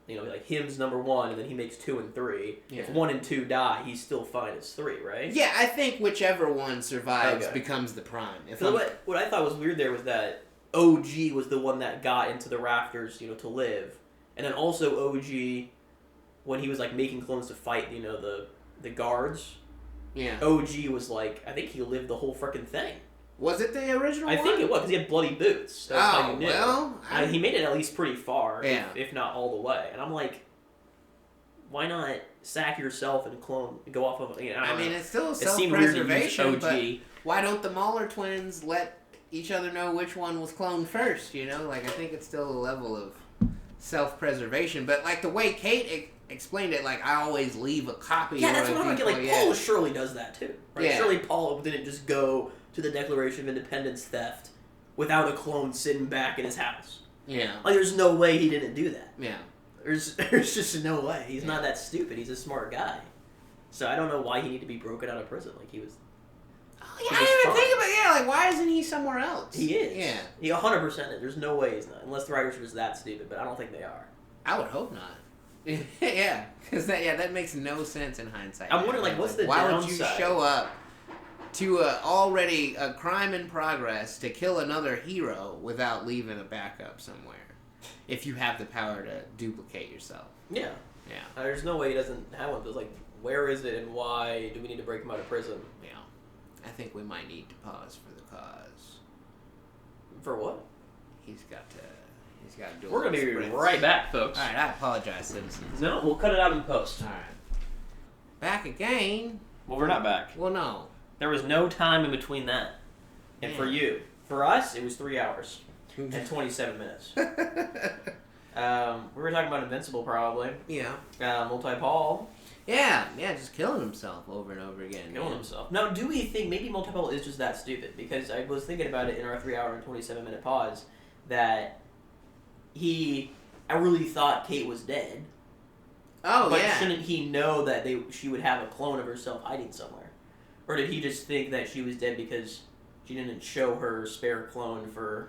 You know, like, him's number 1, and then he makes 2 and 3. Yeah. If 1 and 2 die, he's still fine as 3, right? Yeah, I think whichever one survives becomes the prime. What I thought was weird there was that OG was the one that got into the rafters, you know, to live. And then also OG, when he was, like, making clones to fight, you know, the guards. Yeah. OG was, like, I think he lived the whole frickin' thing. Was it the original one? I think it was, because he had bloody boots. That's how you knew. Well... He made it at least pretty far, if not all the way. And I'm like, why not sack yourself and clone, go off of... You know, I mean, it's still self-preservation, but why don't the Mauler twins let each other know which one was cloned first, you know? Like, I think it's still a level of self-preservation. But, like, the way Kate explained it, like, I always leave a copy. Yeah, that's what I'm like. Like, Paul surely does that, too. Right? Yeah. Surely Paul didn't just go... to the Declaration of Independence theft without a clone sitting back in his house. Yeah. Like, there's no way he didn't do that. Yeah. There's just no way. He's not that stupid. He's a smart guy. So I don't know why he needed to be broken out of prison. Like, he was... Oh, yeah, I didn't even think about it. Yeah, like, why isn't he somewhere else? He is. Yeah. He 100% is. There's no way he's not. Unless the writers are just that stupid, but I don't think they are. I would hope not. Yeah. Because that makes no sense in hindsight. I'm wondering, like, what's the downside? Why would you show up to already a crime in progress to kill another hero without leaving a backup somewhere if you have the power to duplicate yourself? Yeah. Yeah. There's no way he doesn't have one. But, like, where is it and why do we need to break him out of prison? Yeah. I think we might need to pause for the cause. For what? He's got to do We're going to be right back, folks. All right, I apologize, citizens. No, we'll cut it out in post. All right. Back again. Well, we're not back. Well, no. There was no time in between that. And for you. For us, it was 3 hours and 27 minutes. We were talking about Invincible, probably. Yeah. Multi-Paul. Yeah, just killing himself over and over again. Killing himself. Now, do we think maybe Multi-Paul is just that stupid? Because I was thinking about it in our 3 hour and 27 minute pause, that I really thought Kate was dead. Oh, but shouldn't he know that she would have a clone of herself hiding somewhere? Or did he just think that she was dead because she didn't show her spare clone for,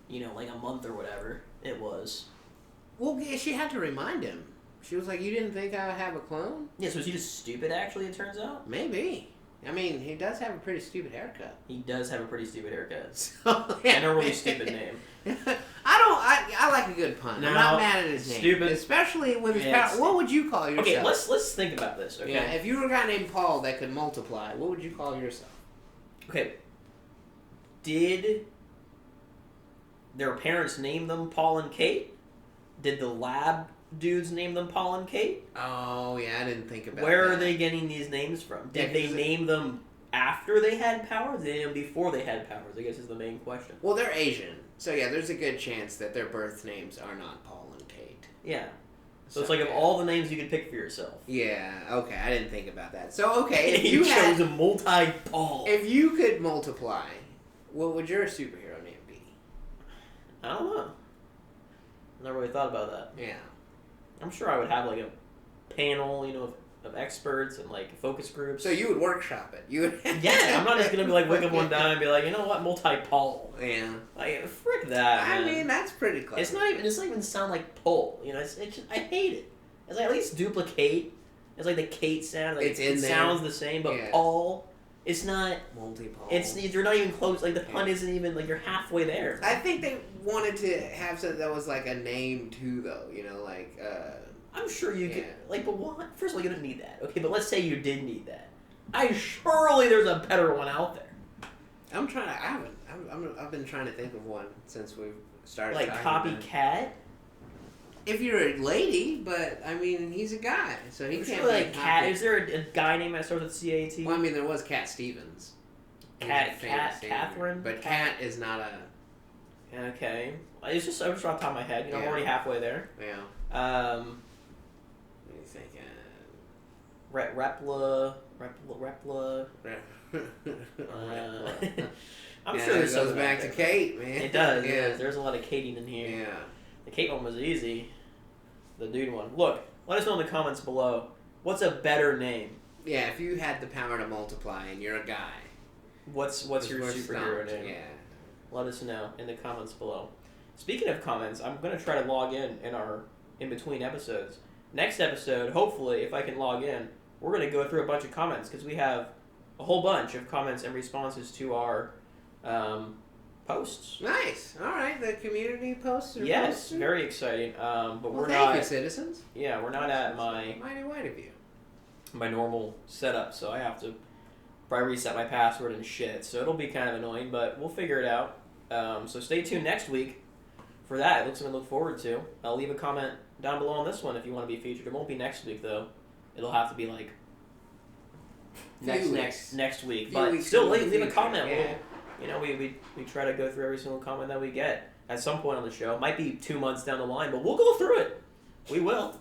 you know, like a month or whatever it was? Well, yeah, she had to remind him. She was like, you didn't think I would have a clone? Yeah, so is he just stupid, actually, it turns out? Maybe. I mean, he does have a pretty stupid haircut. He does have a pretty stupid haircut. So, and a really stupid name. I like a good pun. I'm not mad at his name. Stupid. Especially with his power. What would you call yourself? Okay, let's think about this, okay? Yeah, if you were a guy named Paul that could multiply, what would you call yourself? Okay. Did their parents name them Paul and Kate? Did the lab dudes name them Paul and Kate? Oh, yeah, I didn't think about that. Where are they getting these names from? Did they name them after they had powers? Did they name them before they had powers? I guess is the main question. Well, they're Asian. So, yeah, there's a good chance that their birth names are not Paul and Kate. Yeah. So it's like of all the names you could pick for yourself. Yeah, okay, I didn't think about that. So, okay, if you chose a multi-Paul. If you could multiply, what would your superhero name be? I don't know. Never really thought about that. Yeah. I'm sure I would have like a panel, you know, of experts and like focus groups. So you would workshop it. You would. Yeah, I'm not just gonna be like wake up one day and be like, you know what, multi-Paul. Yeah. Like frick that. Man. I mean, that's pretty clever. It doesn't even sound like pole. You know, it's just, I hate it. It's like at least duplicate. It's like the Kate sound. Like it sounds the same, but Paul. It's not multi-Paul. You're not even close. Like the pun isn't even like you're halfway there. I think they wanted to have something that was like a name too, though. You know, like. I'm sure you could. Like, but what? First of all, you don't need that. Okay, but let's say you did need that. Surely there's a better one out there. I'm trying to. I've been trying to think of one since we've started. Like copycat. If you're a lady, but I mean, he's a guy, so he can't be like Cat. Is there a guy named that starts with C-A-T? Well, I mean, there was Cat Stevens. Catherine? But Cat is not a... Okay. It's just off the top of my head. You know, I'm already halfway there. Yeah. What do you think? Repla. I'm sure this goes back to Kate, man. It does. Yeah. There's a lot of Kating in here. Yeah. The Kate one was easy. The dude one. Look, let us know in the comments below. What's a better name? Yeah, if you had the power to multiply and you're a guy. What's your superhero name? Yeah. Let us know in the comments below. Speaking of comments, I'm going to try to log in our in-between episodes. Next episode, hopefully, if I can log in, we're going to go through a bunch of comments because we have a whole bunch of comments and responses to our posts. Nice. All right, the community posts are posted? Very exciting. But we're thank not... you, citizens. Yeah, we're not at my... Mighty white of you. My normal setup, so I have to probably reset my password and shit. So it'll be kind of annoying, but we'll figure it out. So stay tuned next week for that. It looks something to look forward to. I'll leave a comment down below on this one if you want to be featured. It won't be next week though. It'll have to be like next week. But still, leave a comment. Yeah. We try to go through every single comment that we get at some point on the show. It might be 2 months down the line, but we'll go through it. We will.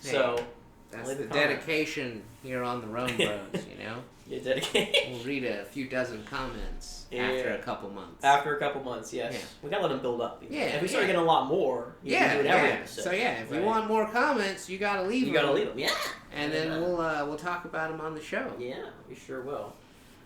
Hey. So. That's the dedication here on the RomeBros, you know? Yeah, dedication. We'll read a few dozen comments after a couple months. After a couple months, yes. Yeah. We gotta let them build up. Yeah. If we start getting a lot more, you can do it every episode. So if you want more comments, you gotta leave them. You gotta leave them, yeah. And then we'll talk about them on the show. Yeah, we sure will.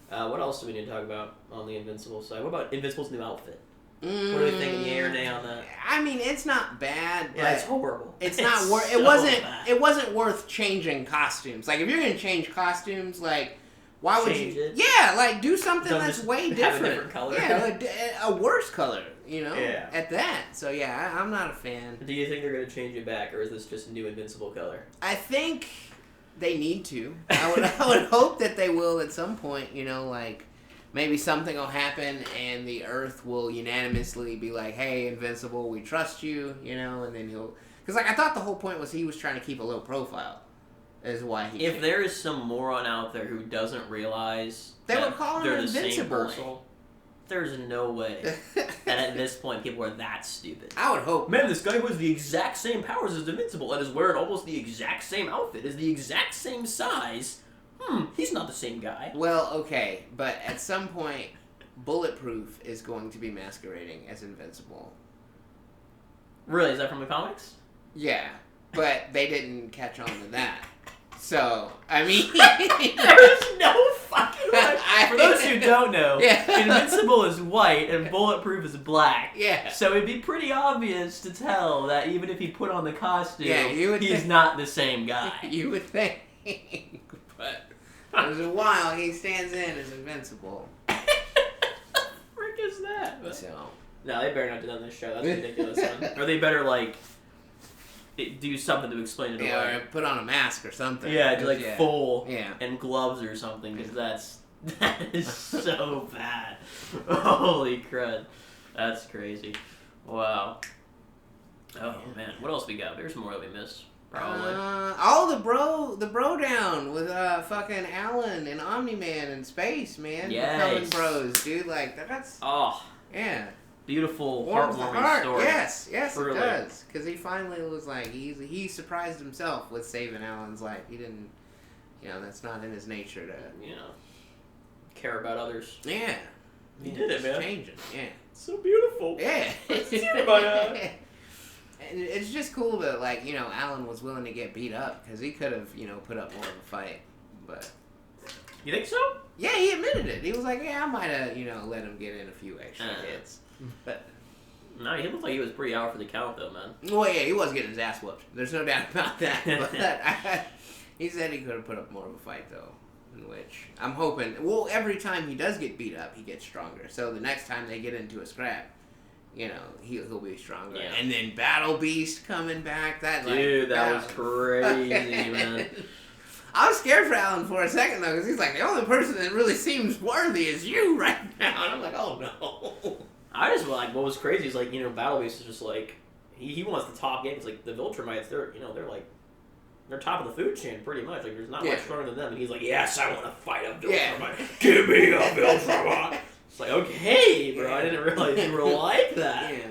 What else do we need to talk about on the Invincible side? What about Invincible's new outfit? What do we think, yay or nay on that? I mean, it's not bad. But it's horrible. It's not worth. It wasn't worth changing costumes. Like if you're gonna change costumes, like why would you? It? Yeah, like do something that's way different. Have a different color. Yeah, a worse color. You know. Yeah. At that. So yeah, I'm not a fan. Do you think they're gonna change it back, or is this just a new Invincible color? I think they need to. I would hope that they will at some point. You know, like. Maybe something will happen and the Earth will unanimously be like, hey, Invincible, we trust you, you know, and then he'll... Because, like, I thought the whole point was he was trying to keep a low profile, is why he... If there is some moron out there who doesn't realize they would call him Invincible. There's no way that at this point people are that stupid. I would hope. Man, this guy who has the exact same powers as Invincible and is wearing almost the exact same outfit, is the exact same size... he's not the same guy. Well, okay, but at some point, Bulletproof is going to be masquerading as Invincible. Really? Is that from the comics? Yeah, but they didn't catch on to that. So, I mean... There's no fucking way. For those who don't know, Invincible is white and Bulletproof is black. Yeah. So it'd be pretty obvious to tell that even if he put on the costume, he's think, not the same guy. You would think, but... There's a while he stands in as Invincible. Frick is that? So. No, they better not do that on this show. That's ridiculous, son. Or they better, like, do something to explain it away. Yeah, or put on a mask or something. Yeah, do, like, full yeah. and gloves or something, because that is so bad. Holy crud. That's crazy. Wow. Oh, man. What else we got? There's more that we missed. Probably. The bro down with fucking Alan and Omni-Man in space, man. Yes. Becoming bros, dude. Like that's. Oh. Yeah. Beautiful, heartwarming story. Yes, really. It does. Because he finally was like he surprised himself with saving Alan's life. He didn't, that's not in his nature to care about others. Yeah. He did it, man. Changing. Yeah. So beautiful. Yeah. And it's just cool that, like, Alan was willing to get beat up because he could have, put up more of a fight. But you think so? Yeah, he admitted it. He was like, yeah, I might have, let him get in a few extra hits. But no, he looked like he was pretty out for the count, though, man. Well, yeah, he was getting his ass whooped. There's no doubt about that. But he said he could have put up more of a fight, though. In which I'm hoping. Well, every time he does get beat up, he gets stronger. So the next time they get into a scrap. He'll be stronger. Yeah. And then Battle Beast coming back. That was crazy, man. I was scared for Alan for a second, though, because he's like, the only person that really seems worthy is you right now. And I'm like, oh, no. I just, like, what was crazy is, like, Battle Beast is just, like, he wants the top game. It's like, the Viltrumites, they're like, they're top of the food chain, pretty much. Like, there's not much stronger than them. And he's like, yes, I want to fight a Viltrumite. Yeah. Give me a Viltrumite. It's like, okay, bro, I didn't realize you were like that. Yeah.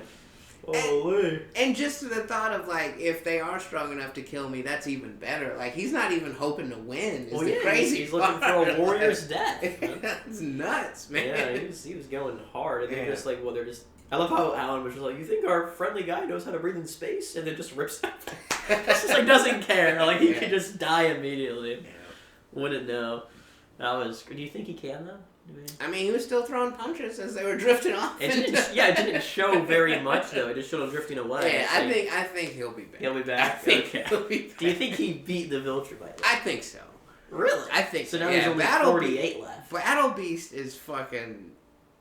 Holy. And just the thought of, like, if they are strong enough to kill me, that's even better. Like, he's not even hoping to win. Is the crazy he's looking for a warrior's death. That's nuts, man. Yeah, he was going hard. And they're just like, well, they're just... I love how Alan was just like, you think our friendly guy knows how to breathe in space? And then just rips out. Just, like, doesn't care. Like, he could just die immediately. Yeah. Wouldn't know. Do you think he can, though? I mean, he was still throwing punches as they were drifting off. It didn't show very much though. It just showed him drifting away. Yeah, I think he'll be back. He'll be back. I think he'll be back. Do you think he beat the Viltrumite? I think so. Really? I think so. Now there's only 48 left. Battle Beast is fucking.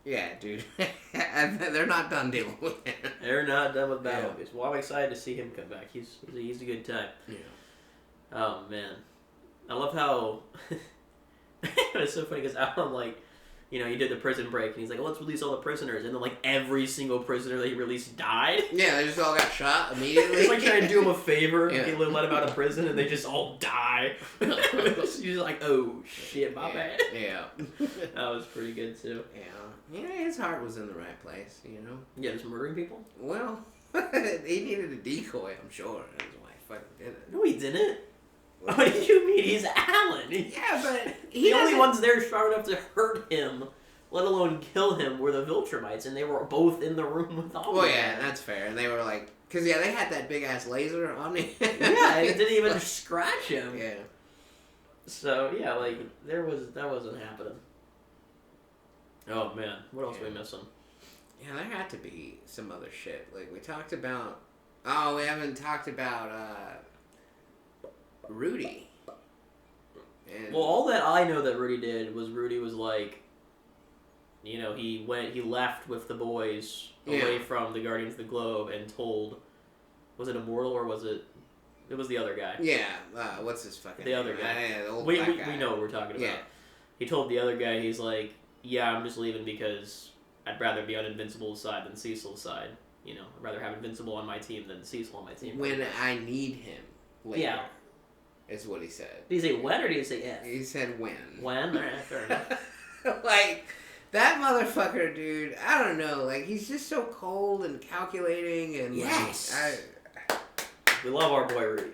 Yeah, dude. They're not done dealing with him. They're not done with Battle Beast. Well, I'm excited to see him come back. He's a good time. Yeah. Oh man, I love how it's so funny because Alan like. He did the prison break, and he's like, let's release all the prisoners. And then, like, every single prisoner that he released died. Yeah, they just all got shot immediately. He's, like, trying to do him a favor. Yeah. He let him out of prison, and they just all die. He's like, oh, shit, my bad. Yeah. That was pretty good, too. Yeah, his heart was in the right place, Yeah, just murdering people? Well, he needed a decoy, I'm sure. That's why he fucking did it. No, he didn't. What do you mean? He's Alan. Yeah, but the only ones there strong enough to hurt him, let alone kill him, were the Viltrumites, and they were both in the room with all of them. Well, yeah, that's fair. And they were like, because they had that big ass laser on him. Yeah, and it didn't even scratch him. Yeah. So yeah, like that wasn't happening. Oh man, what else are we missing? Yeah, there had to be some other shit. Like we talked about. Oh, we haven't talked about. Rudy. And well, all that I know that Rudy did was Rudy was like, he left with the boys away from the Guardians of the Globe and told, was it Immortal or was it was the other guy? Yeah, what's his fucking the name? Other guy. The old we guy. know what we're talking about. Yeah. He told the other guy, he's like, yeah, I'm just leaving because I'd rather be on Invincible's side than Cecil's side. I'd rather have Invincible on my team than Cecil on my team. When I need him later. Yeah. Is what he said. Did he say when or did he say if? He said when. When? Alright, fair enough. Like, that motherfucker, dude, I don't know. Like, he's just so cold and calculating and... Yes! We love our boy Rudy.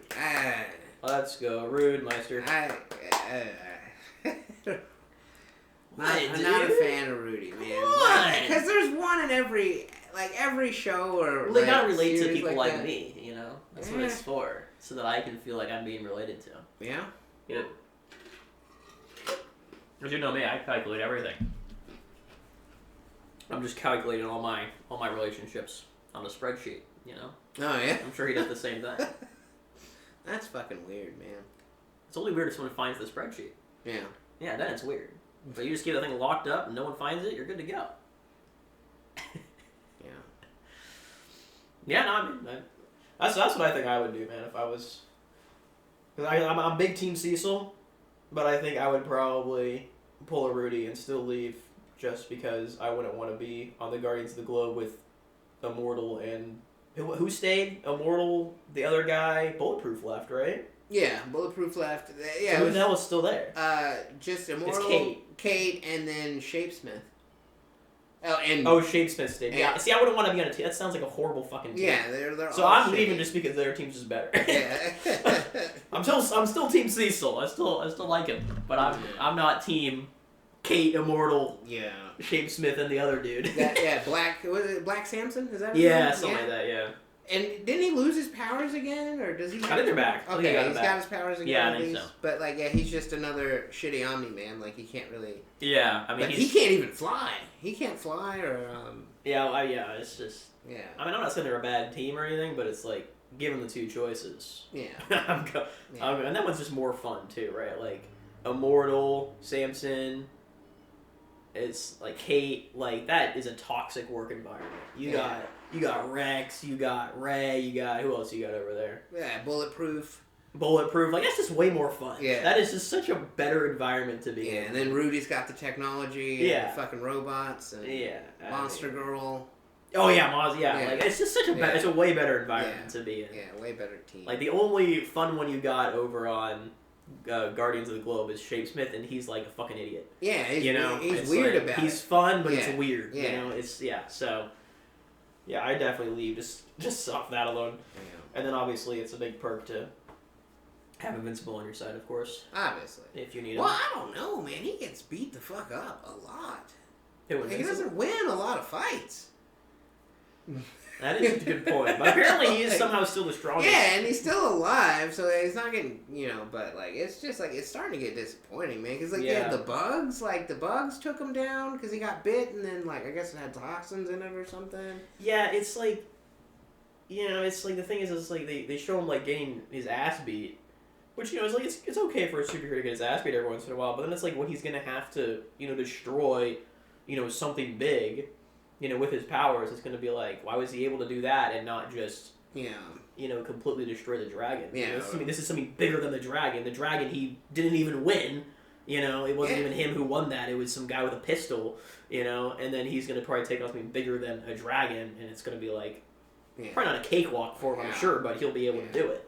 Let's go. Rude, Meister. I'm not a fan of Rudy, man. Why? Because there's one in every show or... Well, they gotta relate to series people like that. me, That's what it's for. So that I can feel like I'm being related to. Yeah? Yeah. As you know me, I calculate everything. I'm just calculating all my relationships on a spreadsheet, Oh, yeah? I'm sure he does the same thing. That's fucking weird, man. It's only weird if someone finds the spreadsheet. Yeah. Yeah, then it's weird. But you just keep that thing locked up and no one finds it, you're good to go. Yeah. Yeah, no, I mean... That's what I think I would do, man, if I was... Because I'm big Team Cecil, but I think I would probably pull a Rudy and still leave just because I wouldn't want to be on the Guardians of the Globe with Immortal and... Who stayed? Immortal, the other guy, Bulletproof left, right? Yeah, Bulletproof left. Yeah, so who the hell was still there? Just Immortal, it's Kate, and then Shapesmith. Shapesmith stayed. Yeah. See, I wouldn't want to be on a team. That sounds like a horrible fucking team. Yeah, they're so all I'm shitty. leaving just because their team's just better. Yeah. I'm still Team Cecil. I still like him, but I'm not Team Kate, Immortal. Yeah. Shapesmith and the other dude. Black Samson? Is that his name? Yeah, something like that. Yeah. And didn't he lose his powers again, or does he? I think they're back. Okay, he's got his powers again. Yeah, at I think least. so. But he's just another shitty Omni Man. Like he can't really. Yeah, I mean, he can't even fly. He can't fly, or. Yeah, it's just. Yeah. I mean, I'm not saying they're a bad team or anything, but it's like given the two choices. Yeah. And that one's just more fun too, right? Like Immortal, Samson. It's like Kate. Like that is a toxic work environment. You got Rex, you got Ray, you got who else you got over there? Yeah, Bulletproof. bulletproof. Like, that's just way more fun. Yeah. That is just such a better environment to be in. And then Rudy's got the technology and the fucking robots and Monster Girl. Oh, yeah, Moz, Like, it's just such a it's a way better environment to be in. Yeah, way better team. Like, the only fun one you got over on Guardians of the Globe is Shape Smith, and he's like a fucking idiot. Yeah, he's it's weird like, about it. He's fun, but it's weird. Yeah. You know, it's, so... Yeah, I definitely leave just off that alone. Yeah. And then, obviously, it's a big perk to have Invincible on your side, of course. Obviously. If you need him. Well, I don't know, man. He gets beat the fuck up a lot. He doesn't win a lot of fights. That is a good point. But apparently he is somehow still the strongest. Yeah, and he's still alive, so he's not getting, but, like, it's just, like, it's starting to get disappointing, man. Because, like, the bugs took him down because he got bit, and then, like, I guess it had toxins in it or something. Yeah, it's like, it's like, the thing is, it's like, they show him, like, getting his ass beat. Which, it's like, it's okay for a superhero to get his ass beat every once in a while, but then it's like when he's going to have to, destroy, something big, with his powers, it's going to be like, why was he able to do that and not just, completely destroy the dragon? Yeah. This is something bigger than the dragon. The dragon, he didn't even win. It wasn't even him who won that. It was some guy with a pistol, and then he's going to probably take on something bigger than a dragon, and it's going to be like, probably not a cakewalk for him, I'm sure, but he'll be able to do it.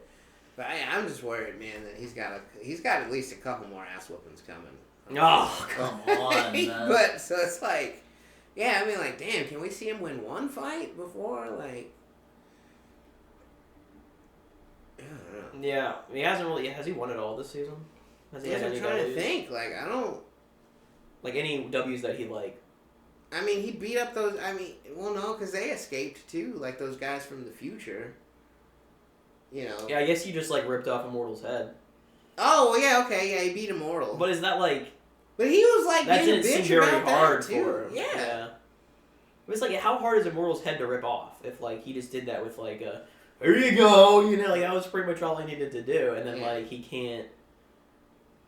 But I'm just worried, man, that he's got at least a couple more ass whoopings coming. Oh, come on, man. But, so it's like, yeah, I mean, like, damn, can we see him win one fight before, like... I don't know. Yeah, he hasn't really... Has he won it all this season? Has he had any I'm trying W's? to think, like, I don't... Like, any W's that he, like... I mean, he beat up those... I mean, well, no, because they escaped, too, like, those guys from the future. Yeah, I guess he just, like, ripped off Immortal's head. Oh, well, yeah, okay, yeah, he beat Immortal. But is that, like... But he was, like, that being a didn't bitch seem very about hard that, too. for him. Yeah. It was like, how hard is Immortal's head to rip off? If, like, he just did that with, like, a... There you go! Like, that was pretty much all he needed to do. And then, like, he can't,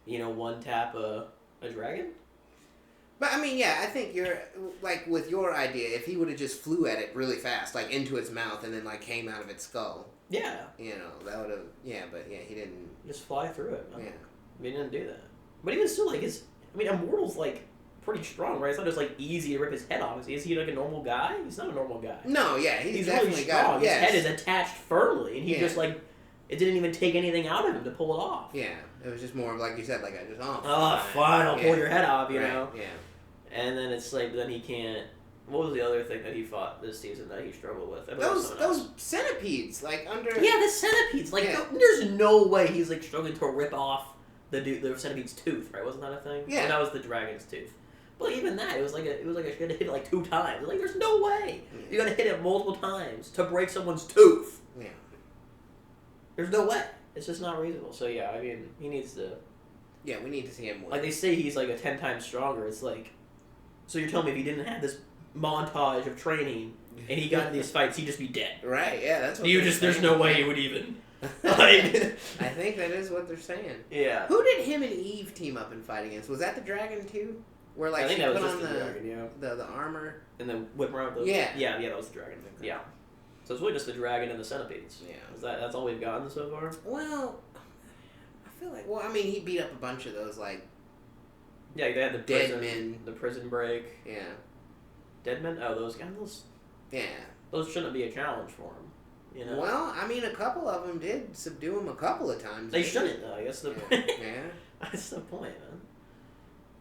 one-tap a dragon? But, I mean, yeah, I think you're, like, with your idea, if he would have just flew at it really fast, like, into its mouth and then, like, came out of its skull. Yeah. That would have, but, he didn't. Just fly through it. Yeah. He didn't do that. But even still, like, Immortal's, like, pretty strong, right? It's not just, like, easy to rip his head off. Is he, like, a normal guy? He's not a normal guy. No, yeah, he's definitely really strong. His head is attached firmly, and he just, like, it didn't even take anything out of him to pull it off. Yeah, it was just more of, like you said, like, fine, I'll pull your head off, you know? Yeah. And then it's like, then he can't... What was the other thing that he fought this season that he struggled with? Those centipedes, like, under... Yeah, the centipedes. Like, there's no way he's, like, struggling to rip off the centipede's tooth, right? Wasn't that a thing? Yeah. Or that was the dragon's tooth. But even that, it was like you had to hit it, like, 2 times. Like, there's no way. You gotta hit it multiple times to break someone's tooth. Yeah. There's no way. It's just not reasonable. So, yeah, I mean, he needs to... Yeah, we need to see him win. Like, they say he's, like, a 10 times stronger. It's like... So you're telling me if he didn't have this montage of training and he got in these fights, he'd just be dead. Right, yeah, that's what there's no way he would even... Like... I think that is what they're saying. Yeah. Who did him and Eve team up and fight against? Was that the dragon, too? Where, like, I think she that put was on just the dragon, yeah. The armor? And then whip around those... Yeah. Yeah, that was the dragon. Okay. Yeah. So it's really just the dragon and the centipedes. Yeah. That's all we've gotten so far? Well, I feel like... Well, I mean, he beat up a bunch of those, like... Yeah, they had the dead men. The prison break. Yeah. Dead men? Oh, those guys? Yeah. Those shouldn't be a challenge for him. You know? Well, I mean, a couple of them did subdue him a couple of times. They shouldn't, though. I guess the yeah. That's the point, man.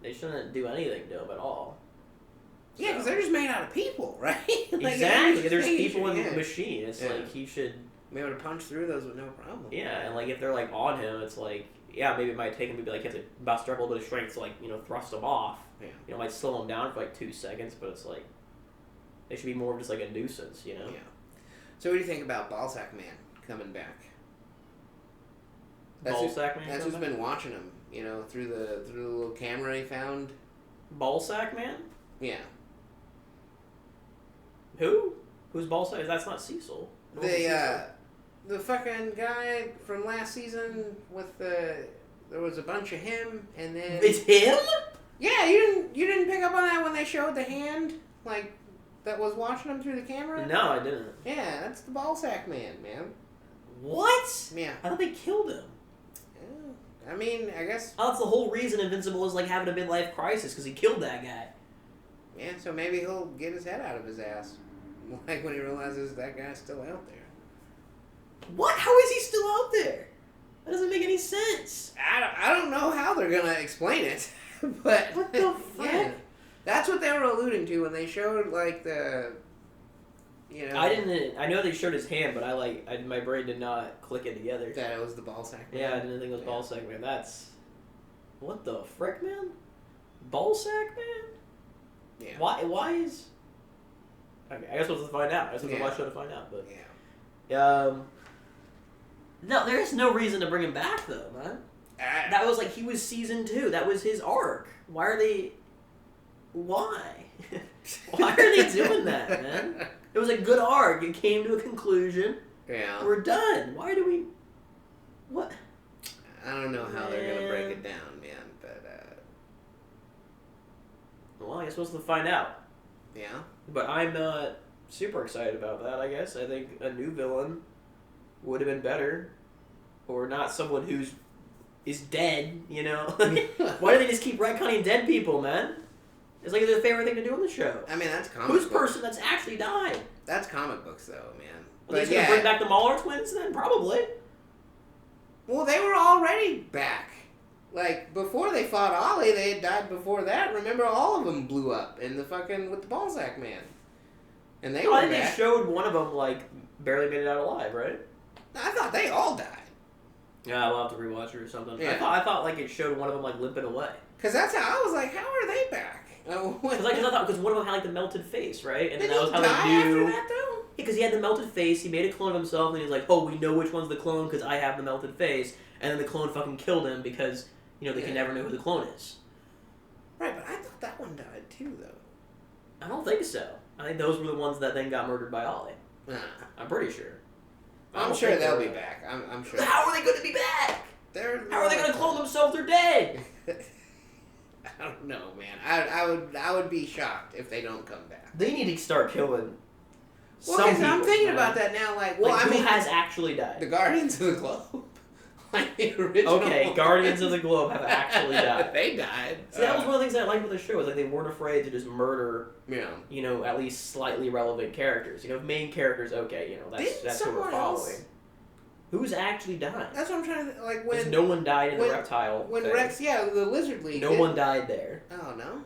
They shouldn't do anything to him at all. Yeah, because they're just made out of people, right? Like, exactly. There's people in the machine. It's like he should be able to punch through those with no problem. Yeah, and like if they're like on him, it's like maybe it might take him to be like you have to muster up a little bit of strength to like thrust him off. Yeah. It might slow him down for like 2 seconds, but it's like they should be more of just like a nuisance, Yeah. So what do you think about Ballsack Man coming back? Ballsack Man. That's who's been watching him, through the little camera he found. Ballsack Man. Yeah. Who? Who's Ballsack? That's not Cecil. The fucking guy from last season with there was a bunch of him, and then it's him. Yeah, you didn't pick up on that when they showed the hand like that was watching him through the camera. No, I didn't. Yeah, that's the Ballsack Man, man. What? Yeah. I thought they killed him. I mean, I guess... Oh, that's the whole reason Invincible is, like, having a midlife crisis, because he killed that guy. Yeah, so maybe he'll get his head out of his ass. Like, when he realizes that guy's still out there. What? How is he still out there? That doesn't make any sense. I don't know how they're gonna explain it, but... What the fuck? Yeah, that's what they were alluding to when they showed, like, the... You know... I know they showed his hand, but my brain did not click it together. That it was the ball sack man. Yeah, I didn't think it was ball sack man. That's... What the frick, man? Ball sack man? Yeah. Why is... Okay, I guess we'll have to find out. I guess we'll have to watch the show to find out, but... Yeah. No, there's no reason to bring him back, though, man. That was like, he was season 2. That was his arc. Why are they... Why? Why are they doing that, man? It was a good arc. It came to a conclusion. Yeah. We're done. Why do we... What? I don't know how they're going to break it down, man, but... Well, I guess we'll have to find out. Yeah? But I'm not super excited about that, I guess. I think a new villain would have been better. Or not someone who's is dead, you know? Why do they just keep retconning dead people, man? It's like it's a favorite thing to do on the show. I mean, that's comic Who's books. person that's actually died? That's comic books, though, man. Well, he's going to bring back the Mauler twins then? Probably. Well, they were already back. Like, before they fought Ollie, they had died before that. Remember, all of them blew up in the fucking... with the Ballsack Man. And they were back. They showed one of them, like, barely made it out alive, right? I thought they all died. Yeah, we'll have to rewatch it or something. Yeah. I thought like, it showed one of them, like, limping away. Because that's how I was like, how are they back? Because one of them had, like, the melted face, right? And Did then that was how die they knew... after that, though? Yeah, because he had the melted face, he made a clone of himself, and he was like, oh, we know which one's the clone because I have the melted face. And then the clone fucking killed him because, you know, they can never know who the clone is. Right, but I thought that one died too, though. I don't think so. I think those were the ones that then got murdered by Ollie. I'm pretty sure. I'm sure they'll be back. I'm sure. How are they going to be back? How are they going to clone themselves? They're dead. I don't know, man. I would be shocked if they don't come back. They need to start killing. Well, because I'm thinking about that now. Like, well, who has actually died? The Guardians of the Globe. Like the original. Okay, Guardians of the Globe have actually died. They died. See, that was one of the things I liked with the show. Is like they weren't afraid to just murder. Yeah. You know, at least slightly relevant characters. You know, main characters. Okay, you know that's who we're following. Who's actually died? That's what I'm trying to like. When no one died in the reptile. When thing. Rex, the Lizard League. No one died there. Oh no.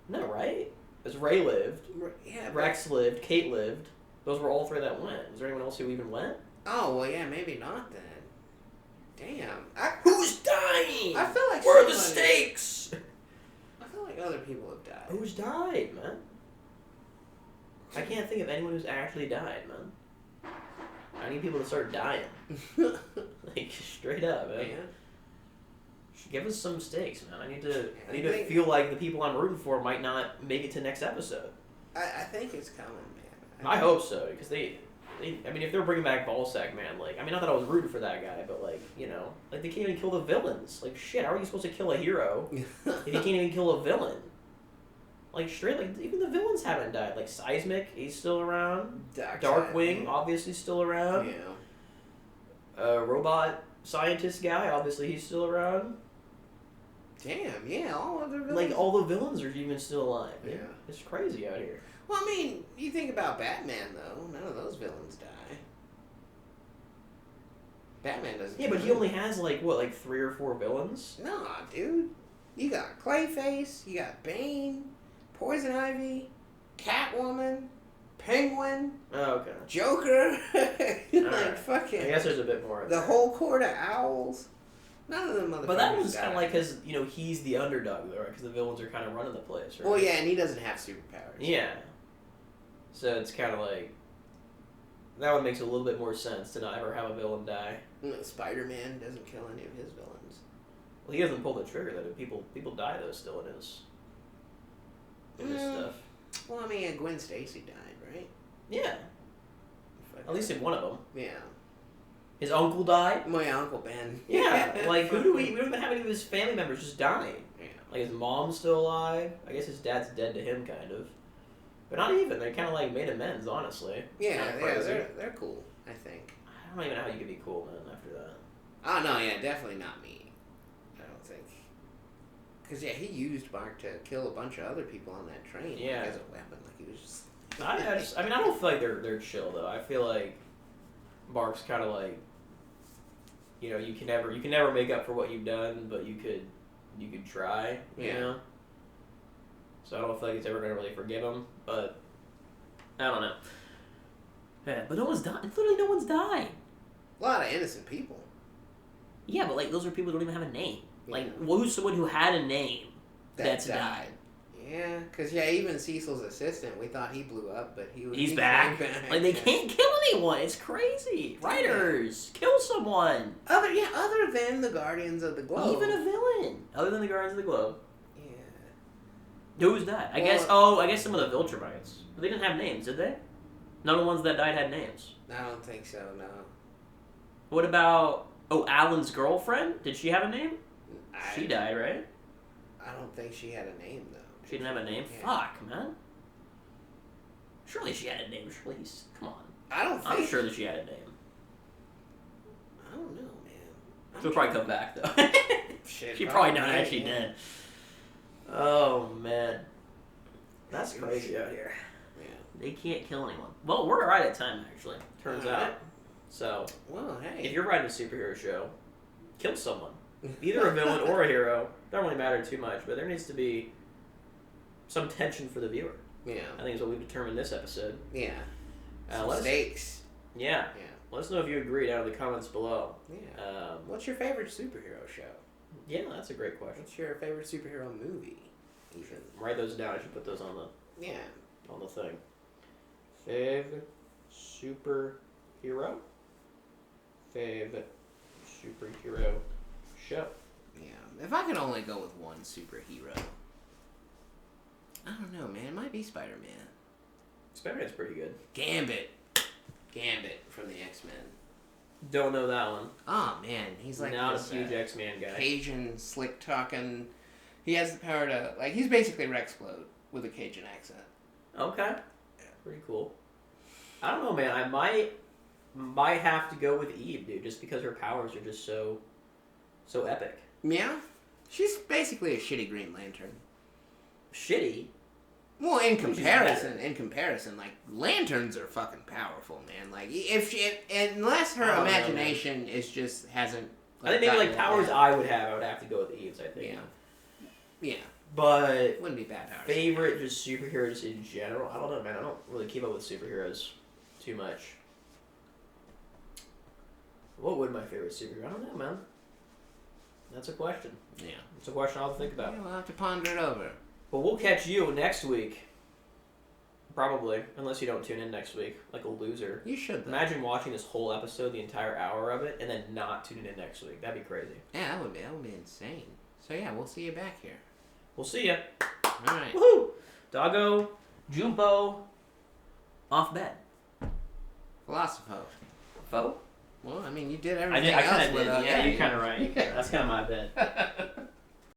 No, right? Because Ray lived. Yeah. Rex lived. Kate lived. Those were all three that went. Was there anyone else who even went? Oh well, yeah, maybe not then. Damn. Who's dying? I feel like where are the stakes? I feel like other people have died. Who's died, man? I can't think of anyone who's actually died, man. I need people to start dying. Like straight up, man. Give us some stakes, man. I need to feel like the people I'm rooting for might not make it to next episode. I think it's coming, man. I hope so, because I mean, if they're bringing back Ballsack Man, like, I mean, not that I was rooting for that guy, but, like, you know, like, they can't even kill the villains. Like, shit, how are you supposed to kill a hero if you can't even kill a villain? Like, straight, like, even the villains haven't died. Like, Seismic, he's still around. Darkwing, obviously still around. Yeah. Robot scientist guy, obviously he's still around. Damn, yeah, all other villains. Like, all the villains are even still alive. Yeah. It's crazy out here. Well, I mean, you think about Batman, though. None of those villains die. Batman doesn't. Yeah, but he only has, like, what, like 3 or 4 villains? Nah, dude. You got Clayface, you got Bane, Poison Ivy, Catwoman, Penguin. Oh, okay. Joker. Right. Fucking. I guess there's a bit more. The whole court of owls. None of them motherfuckers. But that was kind of like, because, you know, he's the underdog, though, right? Because the villains are kind of running the place, right? Well, yeah, and he doesn't have superpowers. Yeah. So it's kind of like, that one makes a little bit more sense to not ever have a villain die. Spider-Man doesn't kill any of his villains. Well, he doesn't pull the trigger, though. People die, though, still in his stuff. Well, I mean, Gwen Stacy died, right? Yeah. At least in one of them. Yeah. His uncle died? My Uncle Ben. Yeah. Like, we don't even have any of his family members just dying. Yeah. Like, his mom's still alive. I guess his dad's dead to him, kind of. But not even. They kind of, like, made amends, honestly. Yeah, they're cool, I think. I don't even know how you could be cool, man, after that. Oh, no, yeah, definitely not me. don't think. Because, he used Bark to kill a bunch of other people on that train. Yeah. As a weapon. Like, he was just... I don't feel like they're chill, though. I feel like Bark's kind of like, you can never make up for what you've done, but you could try, you know? So I don't feel like it's ever going to really forgive him, but I don't know. Yeah, but no one's died. Literally no one's died. A lot of innocent people. Yeah, but, like, those are people who don't even have a name. Like, who's someone who had a name that's died? Yeah, because, even Cecil's assistant, we thought he blew up, but he's back. Like, they can't kill anyone. It's crazy. Writers, kill someone. Other than the Guardians of the Globe. Even a villain. Other than the Guardians of the Globe. Yeah. Who's that? I guess some of the Viltrumites. But they didn't have names, did they? None of the ones that died had names. I don't think so, no. What about... Oh, Alan's girlfriend? Did she have a name? She died, right? I don't think she had a name, though. She didn't have a name? Yeah. Fuck, man. Surely she had a name, please. Come on. I'm sure that she had a name. I don't know, man. She'll probably come back, though. She probably not actually dead. Oh, man. That's crazy out here. Yeah. They can't kill anyone. Well, we're right at time, actually. Turns out. So, hey. If you're writing a superhero show, kill someone. Either a villain or a hero. Don't really matter too much, but there needs to be some tension for the viewer. Yeah. I think is what we've determined this episode. Yeah. Stakes. Yeah. Let us know if you agree down in the comments below. Yeah. What's your favorite superhero show? Yeah, that's a great question. What's your favorite superhero movie? You should write those down. I should put those on the on the thing. Favorite superhero show. Yeah. If I could only go with one superhero, I don't know, man. It might be Spider-Man. Spider-Man's pretty good. Gambit from the X-Men. Don't know that one. Oh, man. He's like not a huge X-Men guy. Cajun, slick-talking. He has the power to... Like, he's basically Rexplode with a Cajun accent. Okay. Yeah. Pretty cool. I don't know, man. I might have to go with Eve, dude, just because her powers are just so epic. Yeah? She's basically a shitty Green Lantern. Shitty? Well, in comparison, like, lanterns are fucking powerful, man. Like, unless her imagination hasn't... Like, I think maybe, like, powers I would have to go with Eve's, I think. Yeah. But... Wouldn't be bad powers. Favorite just superheroes in general? I don't know, man. I don't really keep up with superheroes too much. What would my favorite superhero? I don't know, man. That's a question. Yeah. It's a question I'll have to think about. Yeah, we'll have to ponder it over. But we'll catch you next week. Probably. Unless you don't tune in next week. Like a loser. You should, though. Imagine watching this whole episode, the entire hour of it, and then not tuning in next week. That'd be crazy. Yeah, that would be insane. So yeah, we'll see you back here. We'll see ya. Alright. Woohoo! Doggo, Jumbo, off bed. Philosopho. Fo? Well, I mean, you did everything else with Yeah, you're kind of right. That's kind of my bed.